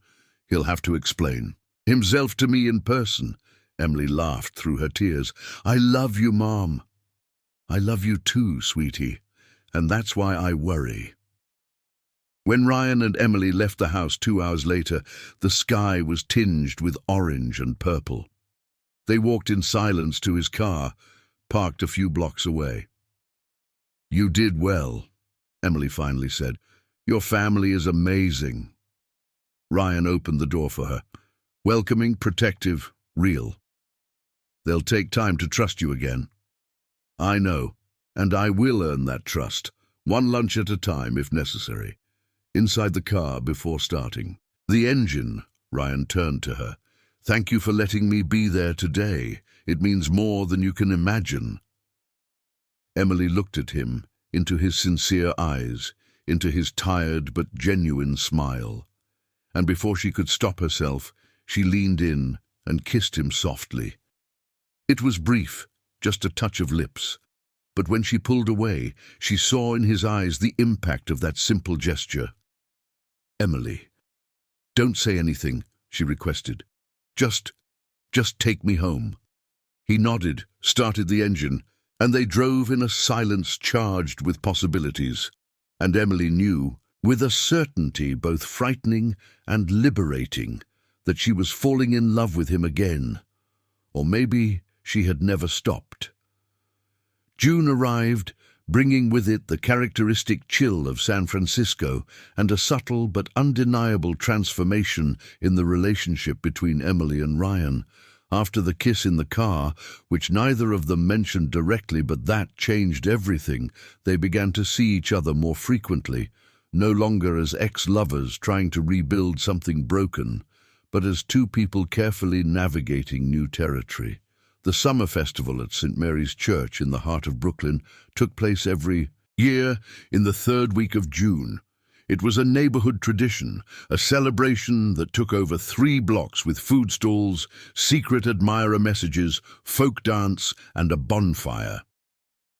he'll have to explain himself to me in person." Emily laughed through her tears. "I love you, Mom." "I love you too, sweetie, and that's why I worry." When Ryan and Emily left the house 2 hours later, the sky was tinged with orange and purple. They walked in silence to his car, parked a few blocks away. "You did well," Emily finally said. "Your family is amazing." Ryan opened the door for her. Welcoming, protective, real. "They'll take time to trust you again." "I know, and I will earn that trust, one lunch at a time if necessary." Inside the car before starting. "The engine," Ryan turned to her. "Thank you for letting me be there today. It means more than you can imagine." Emily looked at him, into his sincere eyes, into his tired but genuine smile. And before she could stop herself, she leaned in and kissed him softly. It was brief, just a touch of lips. But when she pulled away, she saw in his eyes the impact of that simple gesture. "Emily, don't say anything," she requested. Just take me home." He nodded, started the engine, and they drove in a silence charged with possibilities. And Emily knew, with a certainty both frightening and liberating, that she was falling in love with him again. Or maybe she had never stopped. June arrived, bringing with it the characteristic chill of San Francisco and a subtle but undeniable transformation in the relationship between Emily and Ryan. After the kiss in the car, which neither of them mentioned directly but that changed everything, they began to see each other more frequently, no longer as ex-lovers trying to rebuild something broken, but as two people carefully navigating new territory. The summer festival at St. Mary's Church in the heart of Brooklyn took place every year in the third week of June. It was a neighborhood tradition, a celebration that took over 3 blocks with food stalls, secret admirer messages, folk dance, and a bonfire.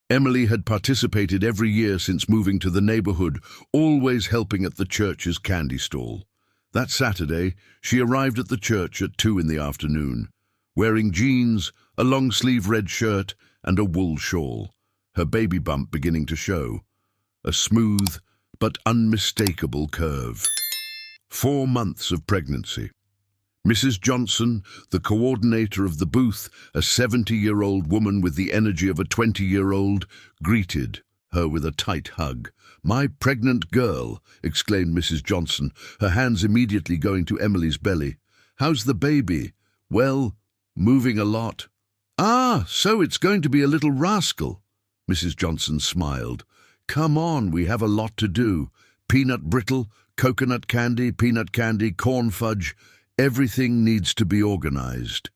Emily had participated every year since moving to the neighborhood, always helping at the church's candy stall. That Saturday, she arrived at the church at 2 in the afternoon, wearing jeans, a long-sleeve red shirt, and a wool shawl, her baby bump beginning to show. A smooth but unmistakable curve. 4 months of pregnancy. Mrs. Johnson, the coordinator of the booth, a 70-year-old woman with the energy of a 20-year-old, greeted her with a tight hug. "My pregnant girl," exclaimed Mrs. Johnson, her hands immediately going to Emily's belly. "How's the baby?" "Well, moving a lot." "Ah, so it's going to be a little rascal." Mrs. Johnson smiled. "Come on, we have a lot to do. Peanut brittle, coconut candy, corn fudge. Everything needs to be organized."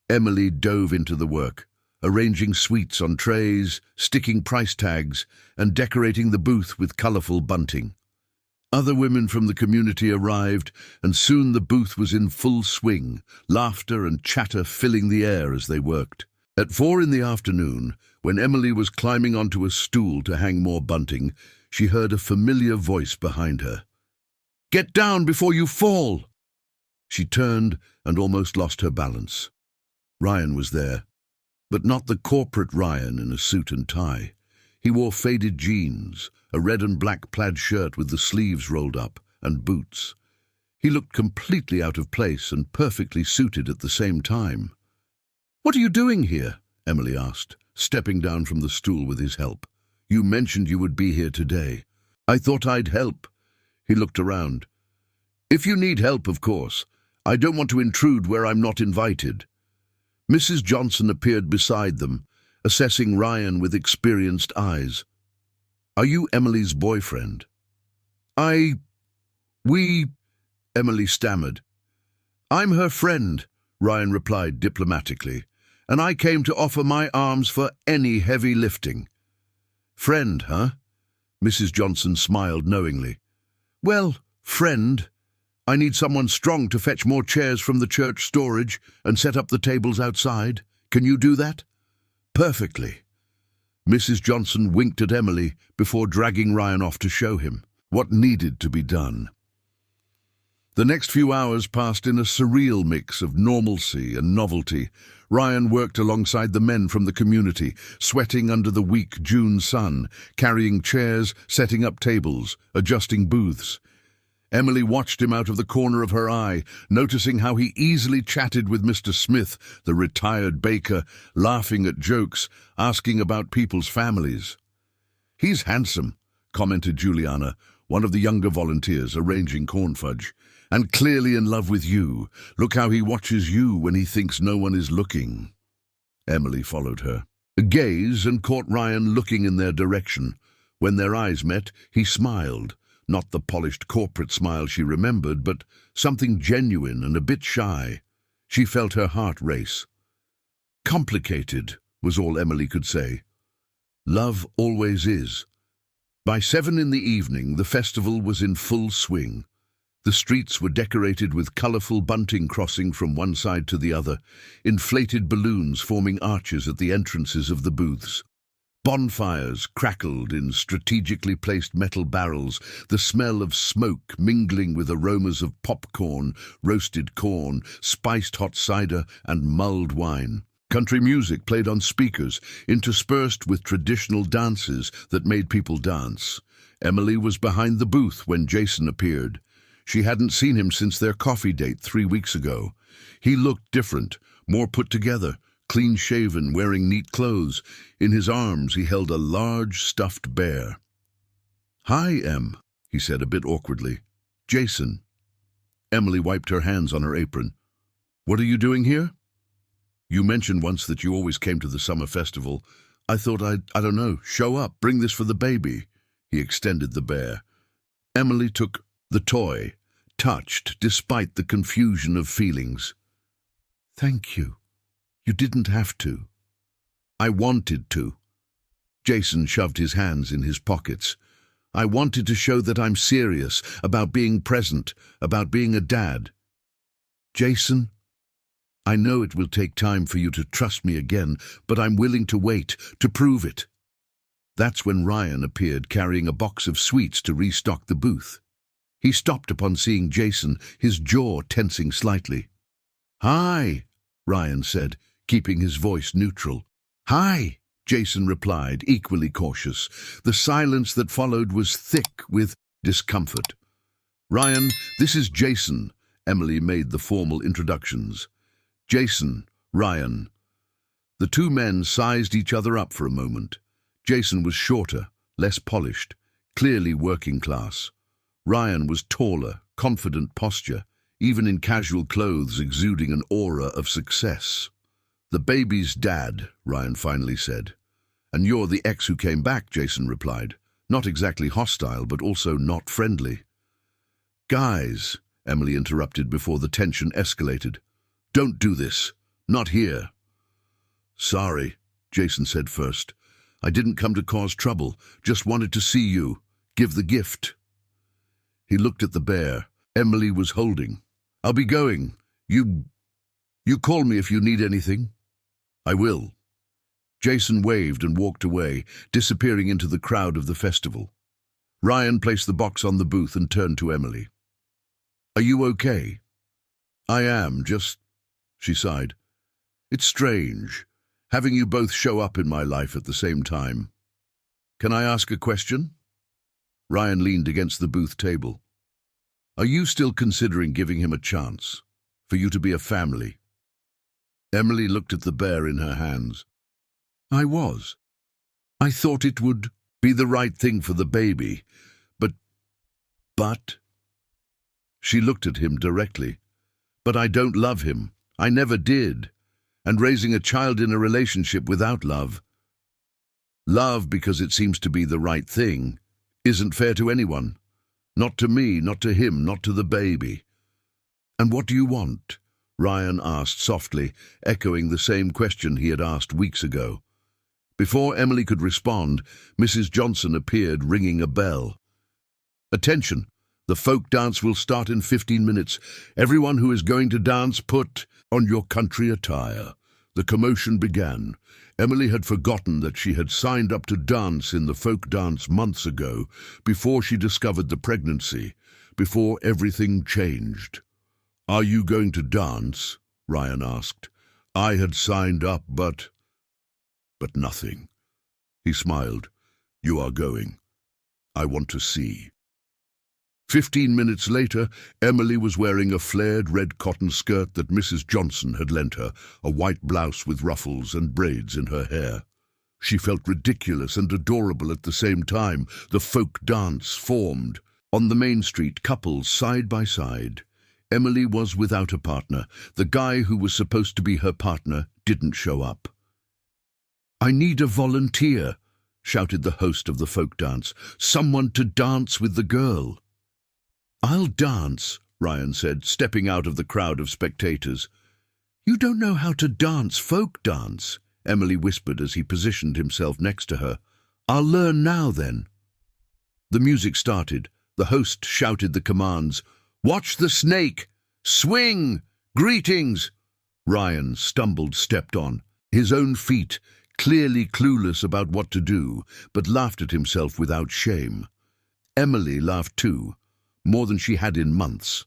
Emily dove into the work, arranging sweets on trays, sticking price tags, and decorating the booth with colorful bunting. Other women from the community arrived, and soon the booth was in full swing, laughter and chatter filling the air as they worked. At 4 in the afternoon, when Emily was climbing onto a stool to hang more bunting, she heard a familiar voice behind her. "Get down before you fall!" She turned and almost lost her balance. Ryan was there, but not the corporate Ryan in a suit and tie. He wore faded jeans, a red and black plaid shirt with the sleeves rolled up, and boots. He looked completely out of place and perfectly suited at the same time. "What are you doing here?" Emily asked, stepping down from the stool with his help. "You mentioned you would be here today." "I thought I'd help." He looked around. "If you need help, of course. I don't want to intrude where I'm not invited." Mrs. Johnson appeared beside them, assessing Ryan with experienced eyes. "Are you Emily's boyfriend?" We, Emily stammered. "I'm her friend," Ryan replied diplomatically, "and I came to offer my arms for any heavy lifting." "Friend, huh?" Mrs. Johnson smiled knowingly. "Well, friend. I need someone strong to fetch more chairs from the church storage and set up the tables outside. Can you do that?" "Perfectly." Mrs. Johnson winked at Emily before dragging Ryan off to show him what needed to be done. The next few hours passed in a surreal mix of normalcy and novelty. Ryan worked alongside the men from the community, sweating under the weak June sun, carrying chairs, setting up tables, adjusting booths. Emily watched him out of the corner of her eye, noticing how he easily chatted with Mr. Smith, the retired baker, laughing at jokes, asking about people's families. "He's handsome," commented Juliana, one of the younger volunteers arranging corn fudge, "and clearly in love with you. Look how he watches you when he thinks no one is looking." Emily followed her gaze and caught Ryan looking in their direction. When their eyes met, he smiled. Not the polished corporate smile she remembered, but something genuine and a bit shy. She felt her heart race. "Complicated," was all Emily could say. Love always is. By 7 in the evening, the festival was in full swing. The streets were decorated with colorful bunting crossing from one side to the other, inflated balloons forming arches at the entrances of the booths. Bonfires crackled in strategically placed metal barrels, the smell of smoke mingling with aromas of popcorn, roasted corn, spiced hot cider, and mulled wine. Country music played on speakers, interspersed with traditional dances that made people dance. Emily was behind the booth when Jason appeared. She hadn't seen him since their coffee date 3 weeks ago. He looked different, more put together, clean-shaven, wearing neat clothes. In his arms he held a large stuffed bear. "Hi, Em," he said a bit awkwardly. "Jason." Emily wiped her hands on her apron. "What are you doing here?" "You mentioned once that you always came to the summer festival. I thought I don't know, show up, bring this for the baby." He extended the bear. Emily took the toy, touched despite the confusion of feelings. "Thank you. You didn't have to." "I wanted to." Jason shoved his hands in his pockets. "I wanted to show that I'm serious about being present, about being a dad." "Jason, I know it will take time for you to trust me again, but I'm willing to wait, to prove it." That's when Ryan appeared carrying a box of sweets to restock the booth. He stopped upon seeing Jason, his jaw tensing slightly. "Hi," Ryan said, keeping his voice neutral. "Hi," Jason replied, equally cautious. The silence that followed was thick with discomfort. "Ryan, this is Jason." Emily made the formal introductions. "Jason, Ryan." The two men sized each other up for a moment. Jason was shorter, less polished, clearly working class. Ryan was taller, confident posture, even in casual clothes exuding an aura of success. "The baby's dad," Ryan finally said. "And you're the ex who came back," Jason replied. Not exactly hostile, but also not friendly. "Guys," Emily interrupted before the tension escalated. "Don't do this. Not here." "Sorry," Jason said first. "I didn't come to cause trouble, just wanted to see you, give the gift." He looked at the bear Emily was holding. "I'll be going. You call me if you need anything." "I will." Jason waved and walked away, disappearing into the crowd of the festival. Ryan placed the box on the booth and turned to Emily. "Are you okay?" "I am, just..." She sighed. "It's strange, having you both show up in my life at the same time. Can I ask a question?" Ryan leaned against the booth table. "Are you still considering giving him a chance, for you to be a family?" Emily looked at the bear in her hands. "I was. I thought it would be the right thing for the baby, but... She looked at him directly. "But I don't love him. I never did. And raising a child in a relationship without love because it seems to be the right thing, isn't fair to anyone. Not to me, not to him, not to the baby." "And what do you want?" Ryan asked softly, echoing the same question he had asked weeks ago. Before Emily could respond, Mrs. Johnson appeared, ringing a bell. "Attention! The folk dance will start in 15 minutes. Everyone who is going to dance, put on your country attire." The commotion began. Emily had forgotten that she had signed up to dance in the folk dance months ago, before she discovered the pregnancy, before everything changed. "Are you going to dance?" Ryan asked. "I had signed up, but nothing." He smiled. "You are going. I want to see." 15 minutes later, Emily was wearing a flared red cotton skirt that Mrs. Johnson had lent her, a white blouse with ruffles and braids in her hair. She felt ridiculous and adorable at the same time. The folk dance formed. On the main street, couples side by side. Emily was without a partner. The guy who was supposed to be her partner didn't show up. "I need a volunteer," shouted the host of the folk dance. "Someone to dance with the girl." "I'll dance," Ryan said, stepping out of the crowd of spectators. "You don't know how to dance folk dance," Emily whispered as he positioned himself next to her. "I'll learn now, then." The music started. The host shouted the commands. "Watch the snake! Swing! Greetings!" Ryan stumbled, stepped on. His own feet, clearly clueless about what to do, but laughed at himself without shame. Emily laughed too, more than she had in months.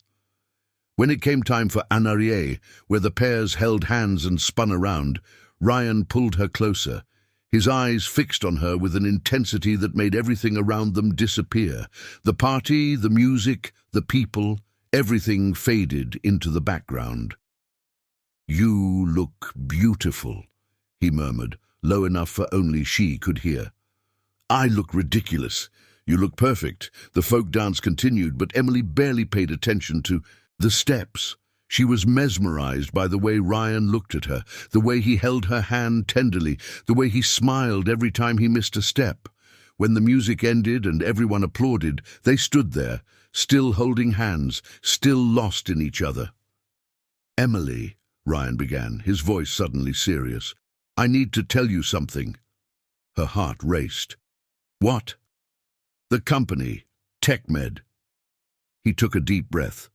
When it came time for en arrière, where the pairs held hands and spun around, Ryan pulled her closer, his eyes fixed on her with an intensity that made everything around them disappear. The party, the music, the people, everything faded into the background. "You look beautiful," he murmured, low enough for only she could hear. "I look ridiculous. You look perfect." The folk dance continued, but Emily barely paid attention to the steps. She was mesmerized by the way Ryan looked at her, the way he held her hand tenderly, the way he smiled every time he missed a step. When the music ended and everyone applauded, they stood there, still holding hands, still lost in each other. "Emily," Ryan began, his voice suddenly serious, "I need to tell you something." Her heart raced. "What?" "The company, TechMed." He took a deep breath.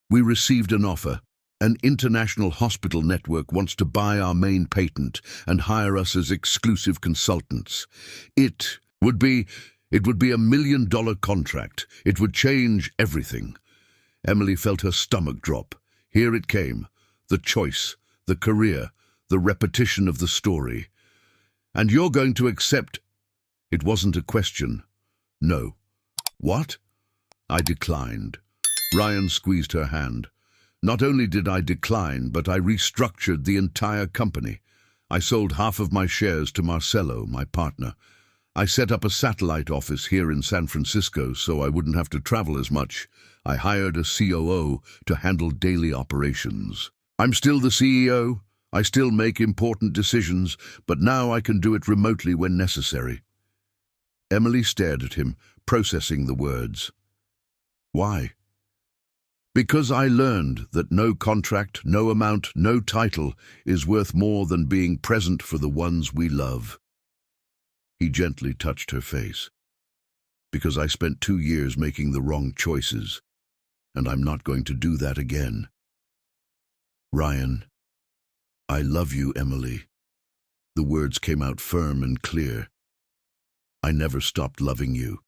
"We received an offer. An international hospital network wants to buy our main patent and hire us as exclusive consultants. It would be a $1 million contract. It would change everything." Emily felt her stomach drop. Here it came. The choice, the career, the repetition of the story. "And you're going to accept—" It wasn't a question. "No." "What?" "I declined." Ryan squeezed her hand. "Not only did I decline, but I restructured the entire company. I sold half of my shares to Marcelo, my partner. I set up a satellite office here in San Francisco so I wouldn't have to travel as much. I hired a COO to handle daily operations. I'm still the CEO. I still make important decisions, but now I can do it remotely when necessary." Emily stared at him, processing the words. "Why?" "Because I learned that no contract, no amount, no title is worth more than being present for the ones we love." He gently touched her face. "Because I spent 2 years making the wrong choices, and I'm not going to do that again." "Ryan, I love you, Emily." The words came out firm and clear. "I never stopped loving you,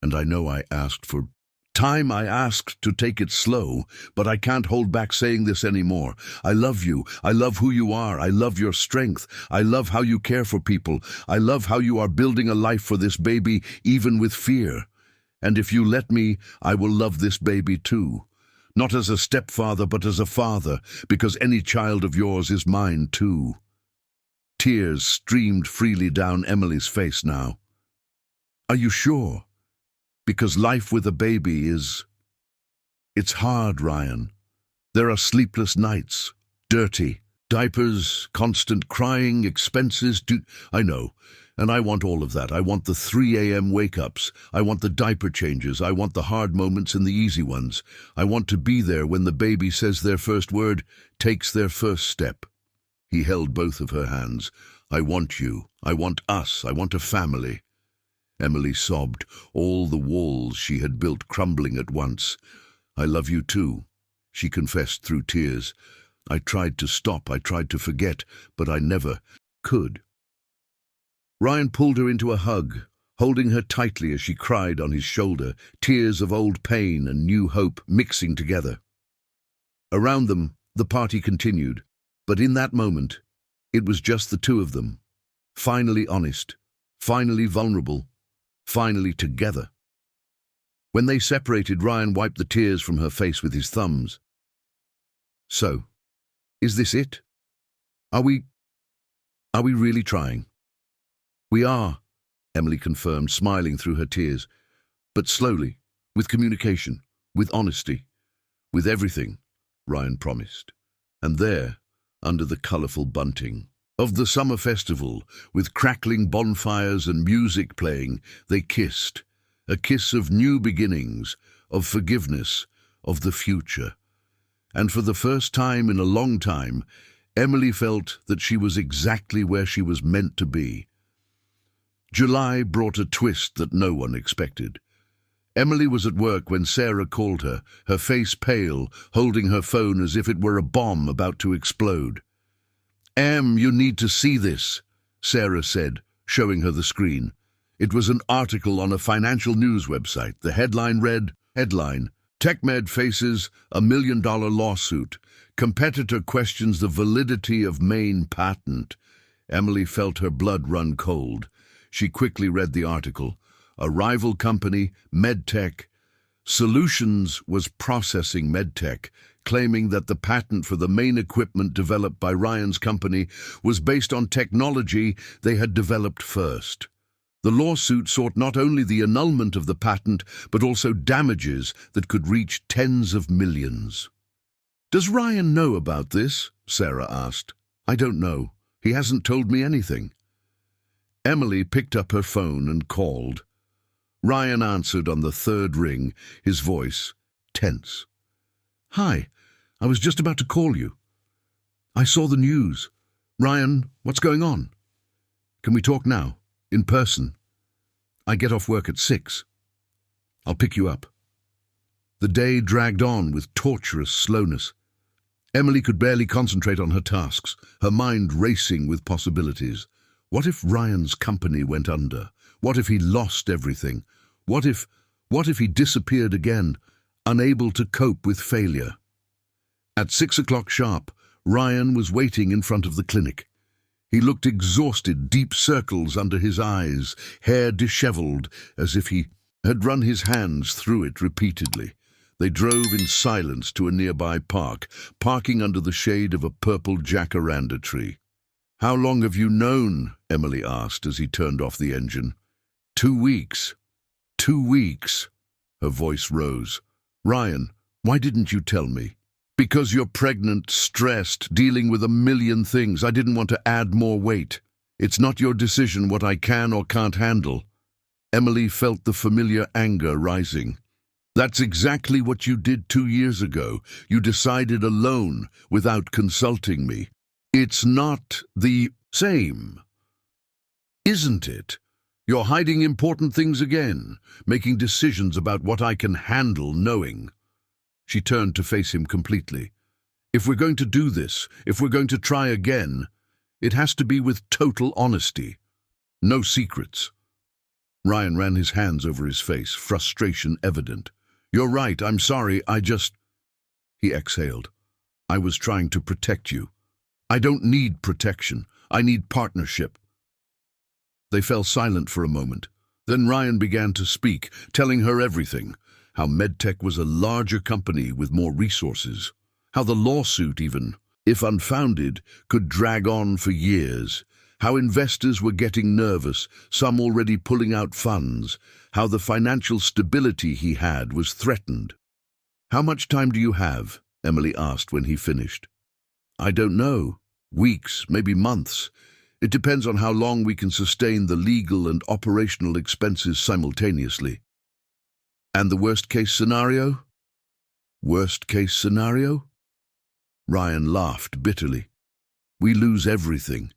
and I know I asked for time. I asked to take it slow, but I can't hold back saying this anymore. I love you. I love who you are. I love your strength. I love how you care for people. I love how you are building a life for this baby, even with fear. And if you let me, I will love this baby too. Not as a stepfather, but as a father, because any child of yours is mine too." Tears streamed freely down Emily's face now. "Are you sure? Because life with a baby it's hard, Ryan. There are sleepless nights, dirty, diapers, constant crying, expenses, I know. And I want all of that. I want the 3 a.m. wake-ups. I want the diaper changes. I want the hard moments and the easy ones. I want to be there when the baby says their first word, takes their first step." He held both of her hands. "I want you. I want us. I want a family." Emily sobbed, all the walls she had built crumbling at once. "I love you too," she confessed through tears. "I tried to stop, I tried to forget, but I never could." Ryan pulled her into a hug, holding her tightly as she cried on his shoulder, tears of old pain and new hope mixing together. Around them, the party continued, but in that moment, it was just the two of them, finally honest, finally vulnerable, finally together. When they separated, Ryan wiped the tears from her face with his thumbs. "So, is this it? Are we really trying?" "We are," Emily confirmed, smiling through her tears. "But slowly, with communication, with honesty, with everything," Ryan promised. And there, under the colourful bunting of the summer festival, with crackling bonfires and music playing, they kissed, a kiss of new beginnings, of forgiveness, of the future. And for the first time in a long time, Emily felt that she was exactly where she was meant to be. July brought a twist that no one expected. Emily was at work when Sarah called her, her face pale, holding her phone as if it were a bomb about to explode. "Em, you need to see this," Sarah said, showing her the screen. It was an article on a financial news website. The headline read, TechMed faces $1 million lawsuit. Competitor questions the validity of main patent. Emily felt her blood run cold. She quickly read the article. A rival company, MedTech Solutions, was processing MedTech, claiming that the patent for the main equipment developed by Ryan's company was based on technology they had developed first. The lawsuit sought not only the annulment of the patent, but also damages that could reach tens of millions. "Does Ryan know about this?" Sarah asked. "I don't know. He hasn't told me anything." Emily picked up her phone and called. Ryan answered on the third ring, his voice tense. "Hi, I was just about to call you. I saw the news. Ryan, what's going on? Can we talk now, in person? I get off work at 6. I'll pick you up." The day dragged on with torturous slowness. Emily could barely concentrate on her tasks, her mind racing with possibilities. What if Ryan's company went under? What if he lost everything? What if he disappeared again, unable to cope with failure? At 6 o'clock sharp, Ryan was waiting in front of the clinic. He looked exhausted, deep circles under his eyes, hair disheveled, as if he had run his hands through it repeatedly. They drove in silence to a nearby park, parking under the shade of a purple jacaranda tree. "How long have you known?" Emily asked as he turned off the engine. 2 weeks. 2 weeks." Her voice rose. "Ryan, why didn't you tell me?" "Because you're pregnant, stressed, dealing with a million things. I didn't want to add more weight. It's not your decision what I can or can't handle." Emily felt the familiar anger rising. "That's exactly what you did 2 years ago. You decided alone, without consulting me. It's not the same, isn't it? You're hiding important things again, making decisions about what I can handle knowing." She turned to face him completely. "If we're going to do this, if we're going to try again, it has to be with total honesty. No secrets." Ryan ran his hands over his face, frustration evident. "You're right, I'm sorry, He exhaled. "I was trying to protect you. I don't need protection. I need partnership." They fell silent for a moment. Then Ryan began to speak, telling her everything. How MedTech was a larger company with more resources. How the lawsuit even, if unfounded, could drag on for years. How investors were getting nervous, some already pulling out funds. How the financial stability he had was threatened. "How much time do you have?" Emily asked when he finished. "I don't know. Weeks, maybe months. It depends on how long we can sustain the legal and operational expenses simultaneously." "And the worst-case scenario?" "Worst-case scenario?" Ryan laughed bitterly. "We lose everything.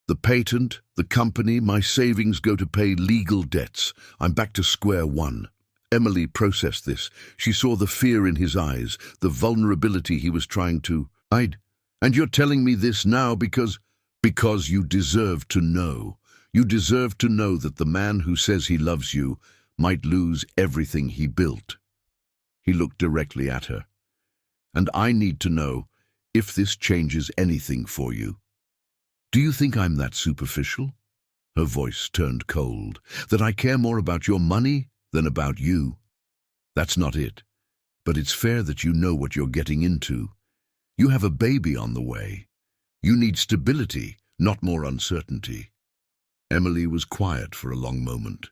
The patent, the company, my savings go to pay legal debts. I'm back to square one." Emily processed this. She saw the fear in his eyes, the vulnerability he was trying to hide. "And you're telling me this now because you deserve to know. You deserve to know that the man who says he loves you might lose everything he built." He looked directly at her. "And I need to know if this changes anything for you. Do you think I'm that superficial?" Her voice turned cold. "That I care more about your money than about you? That's not it. But it's fair that you know what you're getting into. You have a baby on the way. You need stability, not more uncertainty." Emily was quiet for a long moment.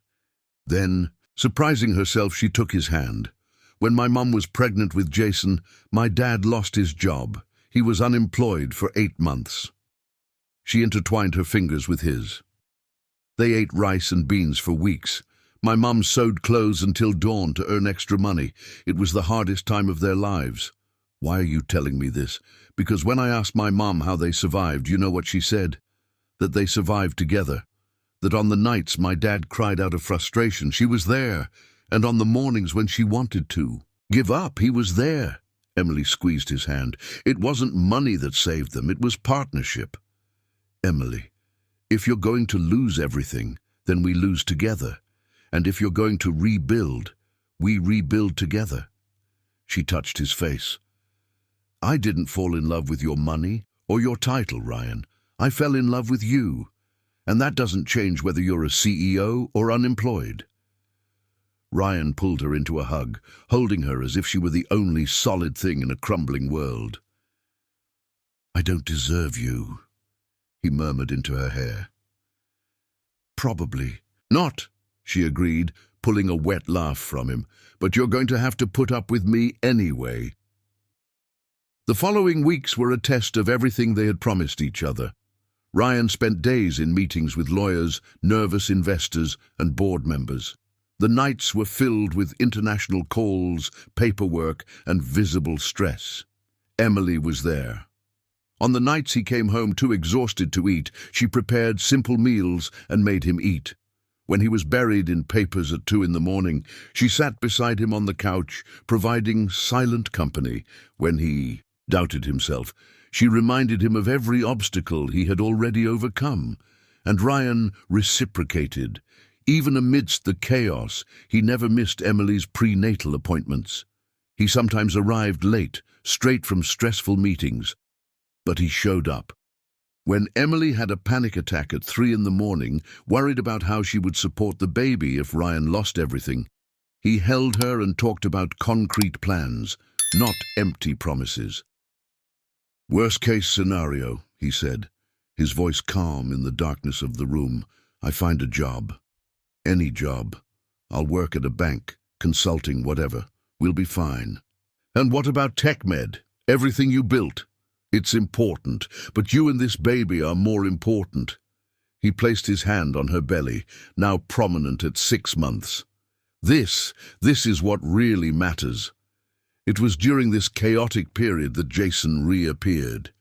Then, surprising herself, she took his hand. "When my mum was pregnant with Jason, my dad lost his job. He was unemployed for 8 months. She intertwined her fingers with his. They ate rice and beans for weeks. My mum sewed clothes until dawn to earn extra money. It was the hardest time of their lives. Why are you telling me this? Because when I asked my mum how they survived, you know what she said? That they survived together. That on the nights my dad cried out of frustration, she was there. And on the mornings when she wanted to give up, he was there." Emily squeezed his hand. "It wasn't money that saved them, it was partnership." "Emily, if you're going to lose everything, then we lose together. And if you're going to rebuild, we rebuild together." She touched his face. "I didn't fall in love with your money or your title, Ryan. I fell in love with you. And that doesn't change whether you're a CEO or unemployed." Ryan pulled her into a hug, holding her as if she were the only solid thing in a crumbling world. "I don't deserve you," he murmured into her hair. "Probably not," she agreed, pulling a wet laugh from him. "But you're going to have to put up with me anyway." The following weeks were a test of everything they had promised each other. Ryan spent days in meetings with lawyers, nervous investors, and board members. The nights were filled with international calls, paperwork, and visible stress. Emily was there. On the nights he came home too exhausted to eat, she prepared simple meals and made him eat. When he was buried in papers at 2 a.m, she sat beside him on the couch, providing silent company. When he doubted himself, she reminded him of every obstacle he had already overcome. And Ryan reciprocated. Even amidst the chaos, he never missed Emily's prenatal appointments. He sometimes arrived late, straight from stressful meetings, but he showed up. When Emily had a panic attack at 3 a.m, worried about how she would support the baby if Ryan lost everything, he held her and talked about concrete plans, not empty promises. "Worst case scenario," he said, his voice calm in the darkness of the room. "I find a job. Any job. I'll work at a bank, consulting, whatever. We'll be fine." "And what about TechMed? Everything you built?" "It's important, but you and this baby are more important." He placed his hand on her belly, now prominent at 6 months. This is what really matters." It was during this chaotic period that Jason reappeared.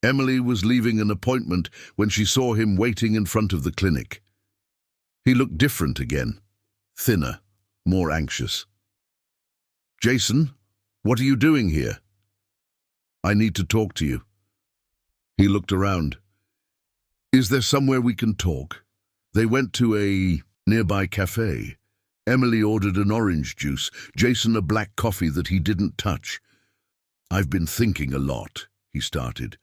Emily was leaving an appointment when she saw him waiting in front of the clinic. He looked different again, thinner, more anxious. "Jason, what are you doing here?" "I need to talk to you." He looked around. "Is there somewhere we can talk?" They went to a nearby cafe. Emily ordered an orange juice, Jason a black coffee that he didn't touch. "I've been thinking a lot," he started.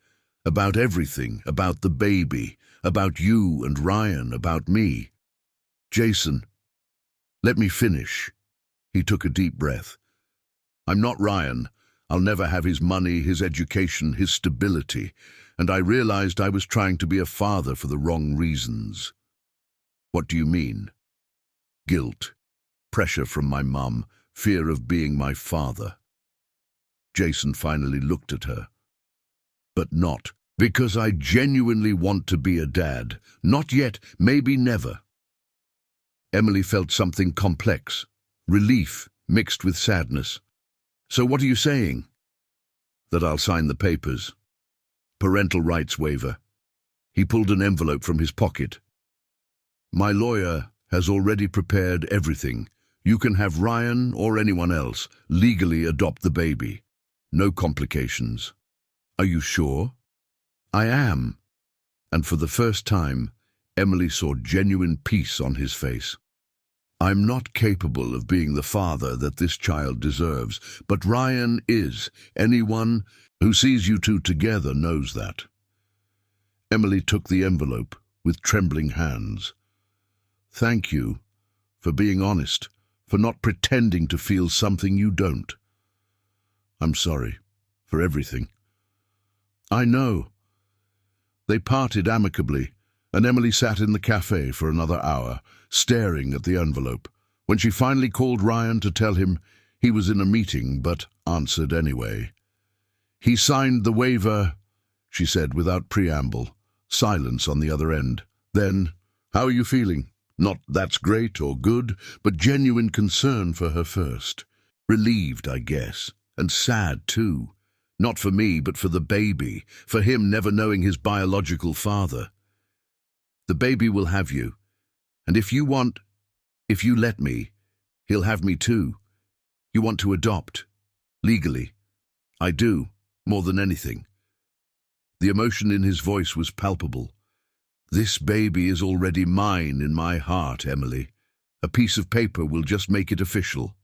"About everything, about the baby, about you and Ryan, about me." "Jason, let me finish." He took a deep breath. "I'm not Ryan. I'll never have his money, his education, his stability. And I realized I was trying to be a father for the wrong reasons." "What do you mean?" "Guilt. Pressure from my mum, fear of being my father." Jason finally looked at her. "But not because I genuinely want to be a dad. Not yet, maybe never." Emily felt something complex, relief mixed with sadness. "So what are you saying?" "That I'll sign the papers. Parental rights waiver." He pulled an envelope from his pocket. "My lawyer has already prepared everything. You can have Ryan or anyone else legally adopt the baby. No complications." "Are you sure?" "I am." And for the first time, Emily saw genuine peace on his face. "I'm not capable of being the father that this child deserves, but Ryan is. Anyone who sees you two together knows that." Emily took the envelope with trembling hands. "Thank you for being honest, for not pretending to feel something you don't." "I'm sorry for everything." "I know." They parted amicably, and Emily sat in the cafe for another hour, staring at the envelope. When she finally called Ryan to tell him he was in a meeting, but answered anyway. "He signed the waiver," she said without preamble. Silence on the other end. Then, "How are you feeling?" Not "that's great" or "good," but genuine concern for her first. "Relieved, I guess, and sad too. Not for me, but for the baby, for him never knowing his biological father. The baby will have you, and if you let me, he'll have me too. You want to adopt, legally." "I do, more than anything." The emotion in his voice was palpable. "This baby is already mine in my heart, Emily. A piece of paper will just make it official."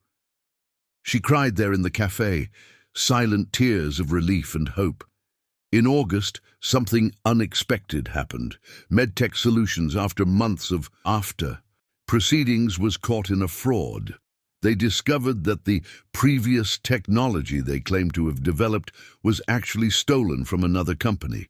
She cried there in the cafe, silent tears of relief and hope. In August, something unexpected happened. MedTech Solutions, after months of proceedings, was caught in a fraud. They discovered that the previous technology they claimed to have developed was actually stolen from another company.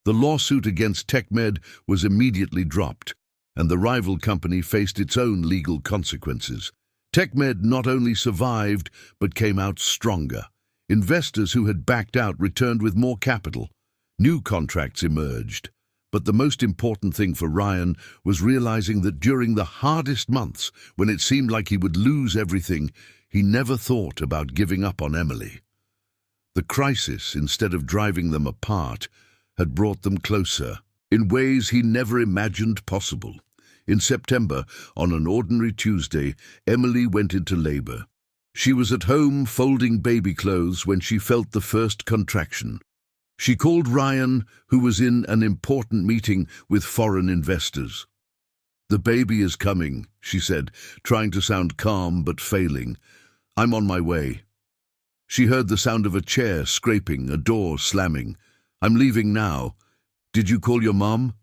The lawsuit against TechMed was immediately dropped, and the rival company faced its own legal consequences. TechMed not only survived, but came out stronger. Investors who had backed out returned with more capital. New contracts emerged. But the most important thing for Ryan was realizing that during the hardest months, when it seemed like he would lose everything, he never thought about giving up on Emily. The crisis, instead of driving them apart, had brought them closer, in ways he never imagined possible. In September, on an ordinary Tuesday, Emily went into labor. She was at home folding baby clothes when she felt the first contraction. She called Ryan, who was in an important meeting with foreign investors. "The baby is coming," she said, trying to sound calm but failing. "I'm on my way." She heard the sound of a chair scraping, a door slamming. "I'm leaving now. Did you call your mom?"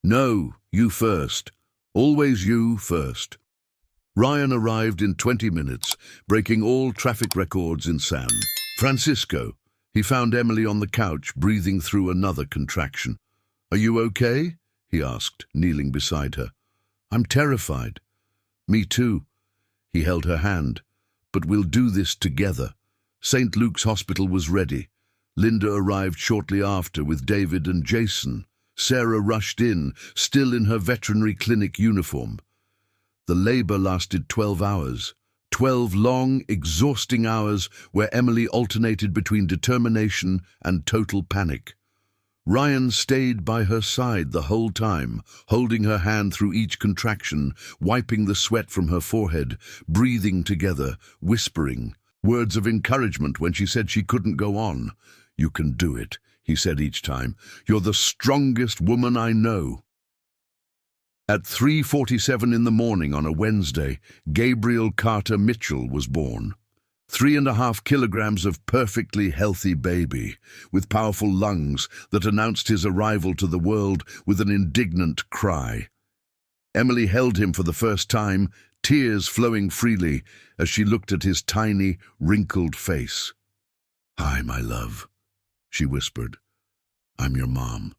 "No, you first. Always you first." Ryan arrived in 20 minutes, breaking all traffic records in San Francisco. He found Emily on the couch, breathing through another contraction. "Are you okay?" he asked, kneeling beside her. "I'm terrified." "Me too." He held her hand. "But we'll do this together." St. Luke's Hospital was ready. Linda arrived shortly after with David and Jason. Sarah rushed in, still in her veterinary clinic uniform. The labor lasted 12 hours. 12 long, exhausting hours where Emily alternated between determination and total panic. Ryan stayed by her side the whole time, holding her hand through each contraction, wiping the sweat from her forehead, breathing together, whispering words of encouragement when she said she couldn't go on. "You can do it," he said each time. "You're the strongest woman I know." At 3:47 in the morning on a Wednesday, Gabriel Carter Mitchell was born. 3.5 kilograms of perfectly healthy baby, with powerful lungs that announced his arrival to the world with an indignant cry. Emily held him for the first time, tears flowing freely as she looked at his tiny, wrinkled face. "Hi, my love," she whispered. "I'm your mom."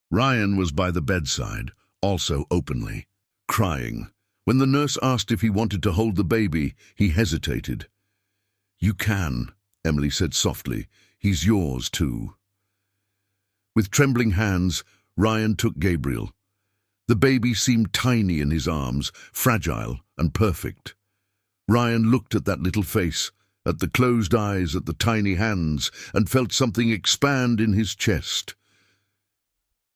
Ryan was by the bedside, also openly, crying. When the nurse asked if he wanted to hold the baby, he hesitated. "You can," Emily said softly. "He's yours too." With trembling hands, Ryan took Gabriel. The baby seemed tiny in his arms, fragile and perfect. Ryan looked at that little face, at the closed eyes, at the tiny hands, and felt something expand in his chest.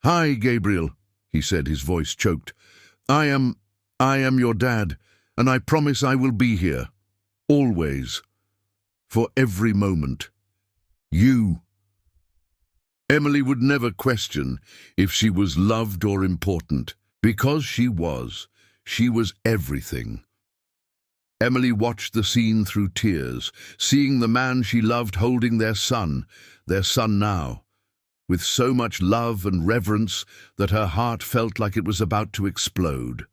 "Hi, Gabriel," he said, his voice choked. I am your dad, and I promise I will be here. Always. For every moment. You." Emily would never question if she was loved or important, because she was. She was everything. Emily watched the scene through tears, seeing the man she loved holding their son now, with so much love and reverence that her heart felt like it was about to explode.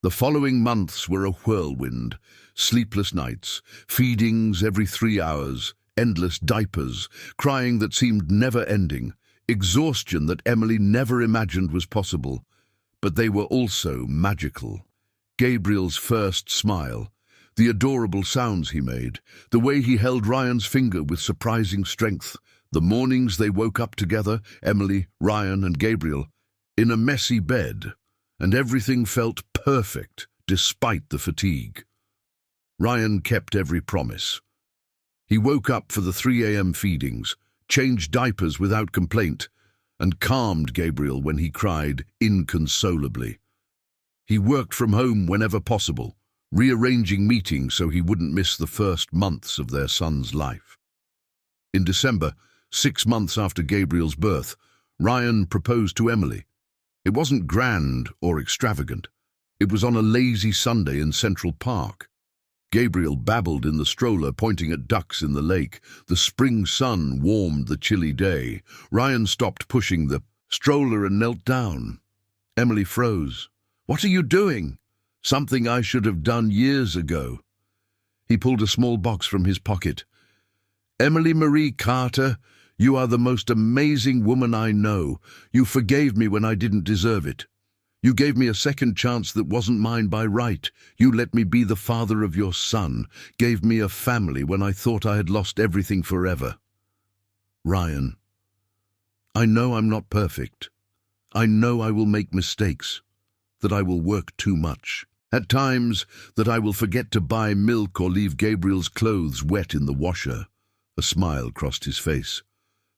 The following months were a whirlwind, sleepless nights, feedings every 3 hours, endless diapers, crying that seemed never-ending, exhaustion that Emily never imagined was possible, but they were also magical. Gabriel's first smile, the adorable sounds he made, the way he held Ryan's finger with surprising strength, the mornings they woke up together, Emily, Ryan and Gabriel, in a messy bed, and everything felt perfect despite the fatigue. Ryan kept every promise. He woke up for the 3 a.m. feedings, changed diapers without complaint, and calmed Gabriel when he cried inconsolably. He worked from home whenever possible, rearranging meetings so he wouldn't miss the first months of their son's life. In December, 6 months after Gabriel's birth, Ryan proposed to Emily. It wasn't grand or extravagant. It was on a lazy Sunday in Central Park. Gabriel babbled in the stroller, pointing at ducks in the lake. The spring sun warmed the chilly day. Ryan stopped pushing the stroller and knelt down. Emily froze. "What are you doing?" "Something I should have done years ago." He pulled a small box from his pocket. "Emily Marie Carter, you are the most amazing woman I know. You forgave me when I didn't deserve it. You gave me a second chance that wasn't mine by right. You let me be the father of your son, gave me a family when I thought I had lost everything forever." "Ryan, I know I'm not perfect. I know I will make mistakes, that I will work too much. At times, that I will forget to buy milk or leave Gabriel's clothes wet in the washer. A smile crossed his face.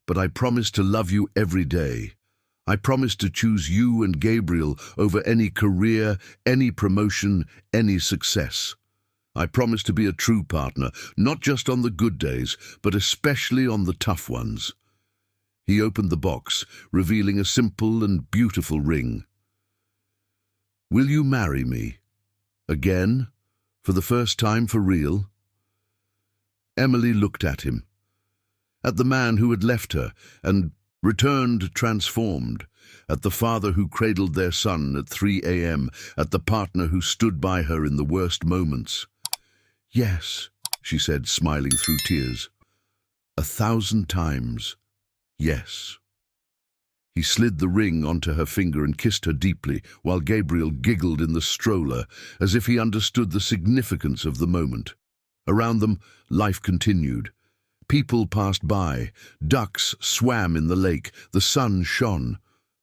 But I promise to love you every day. I promise to choose you and Gabriel over any career, any promotion, any success. I promise to be a true partner, not just on the good days, but especially on the tough ones. He opened the box, revealing a simple and beautiful ring. Will you marry me? Again? For the first time for real? Emily looked at him, at the man who had left her and returned transformed, at the father who cradled their son at 3 a.m., at the partner who stood by her in the worst moments. Yes, she said, smiling through tears. 1,000 times, yes. He slid the ring onto her finger and kissed her deeply, while Gabriel giggled in the stroller, as if he understood the significance of the moment. Around them, life continued. People passed by, ducks swam in the lake, the sun shone.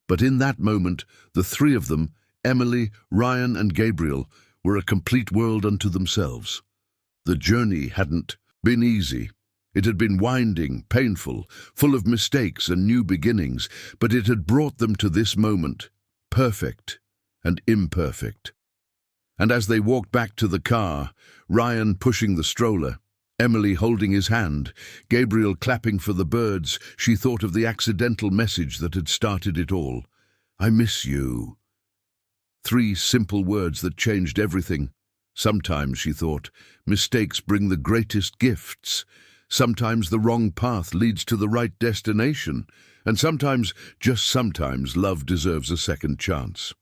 But in that moment, the three of them, Emily, Ryan and Gabriel, were a complete world unto themselves. The journey hadn't been easy. It had been winding, painful, full of mistakes and new beginnings, but it had brought them to this moment, perfect and imperfect. And as they walked back to the car, Ryan pushing the stroller, Emily holding his hand, Gabriel clapping for the birds, she thought of the accidental message that had started it all. I miss you. 3 simple words that changed everything. Sometimes, she thought, mistakes bring the greatest gifts. Sometimes the wrong path leads to the right destination. And sometimes, just sometimes, love deserves a second chance.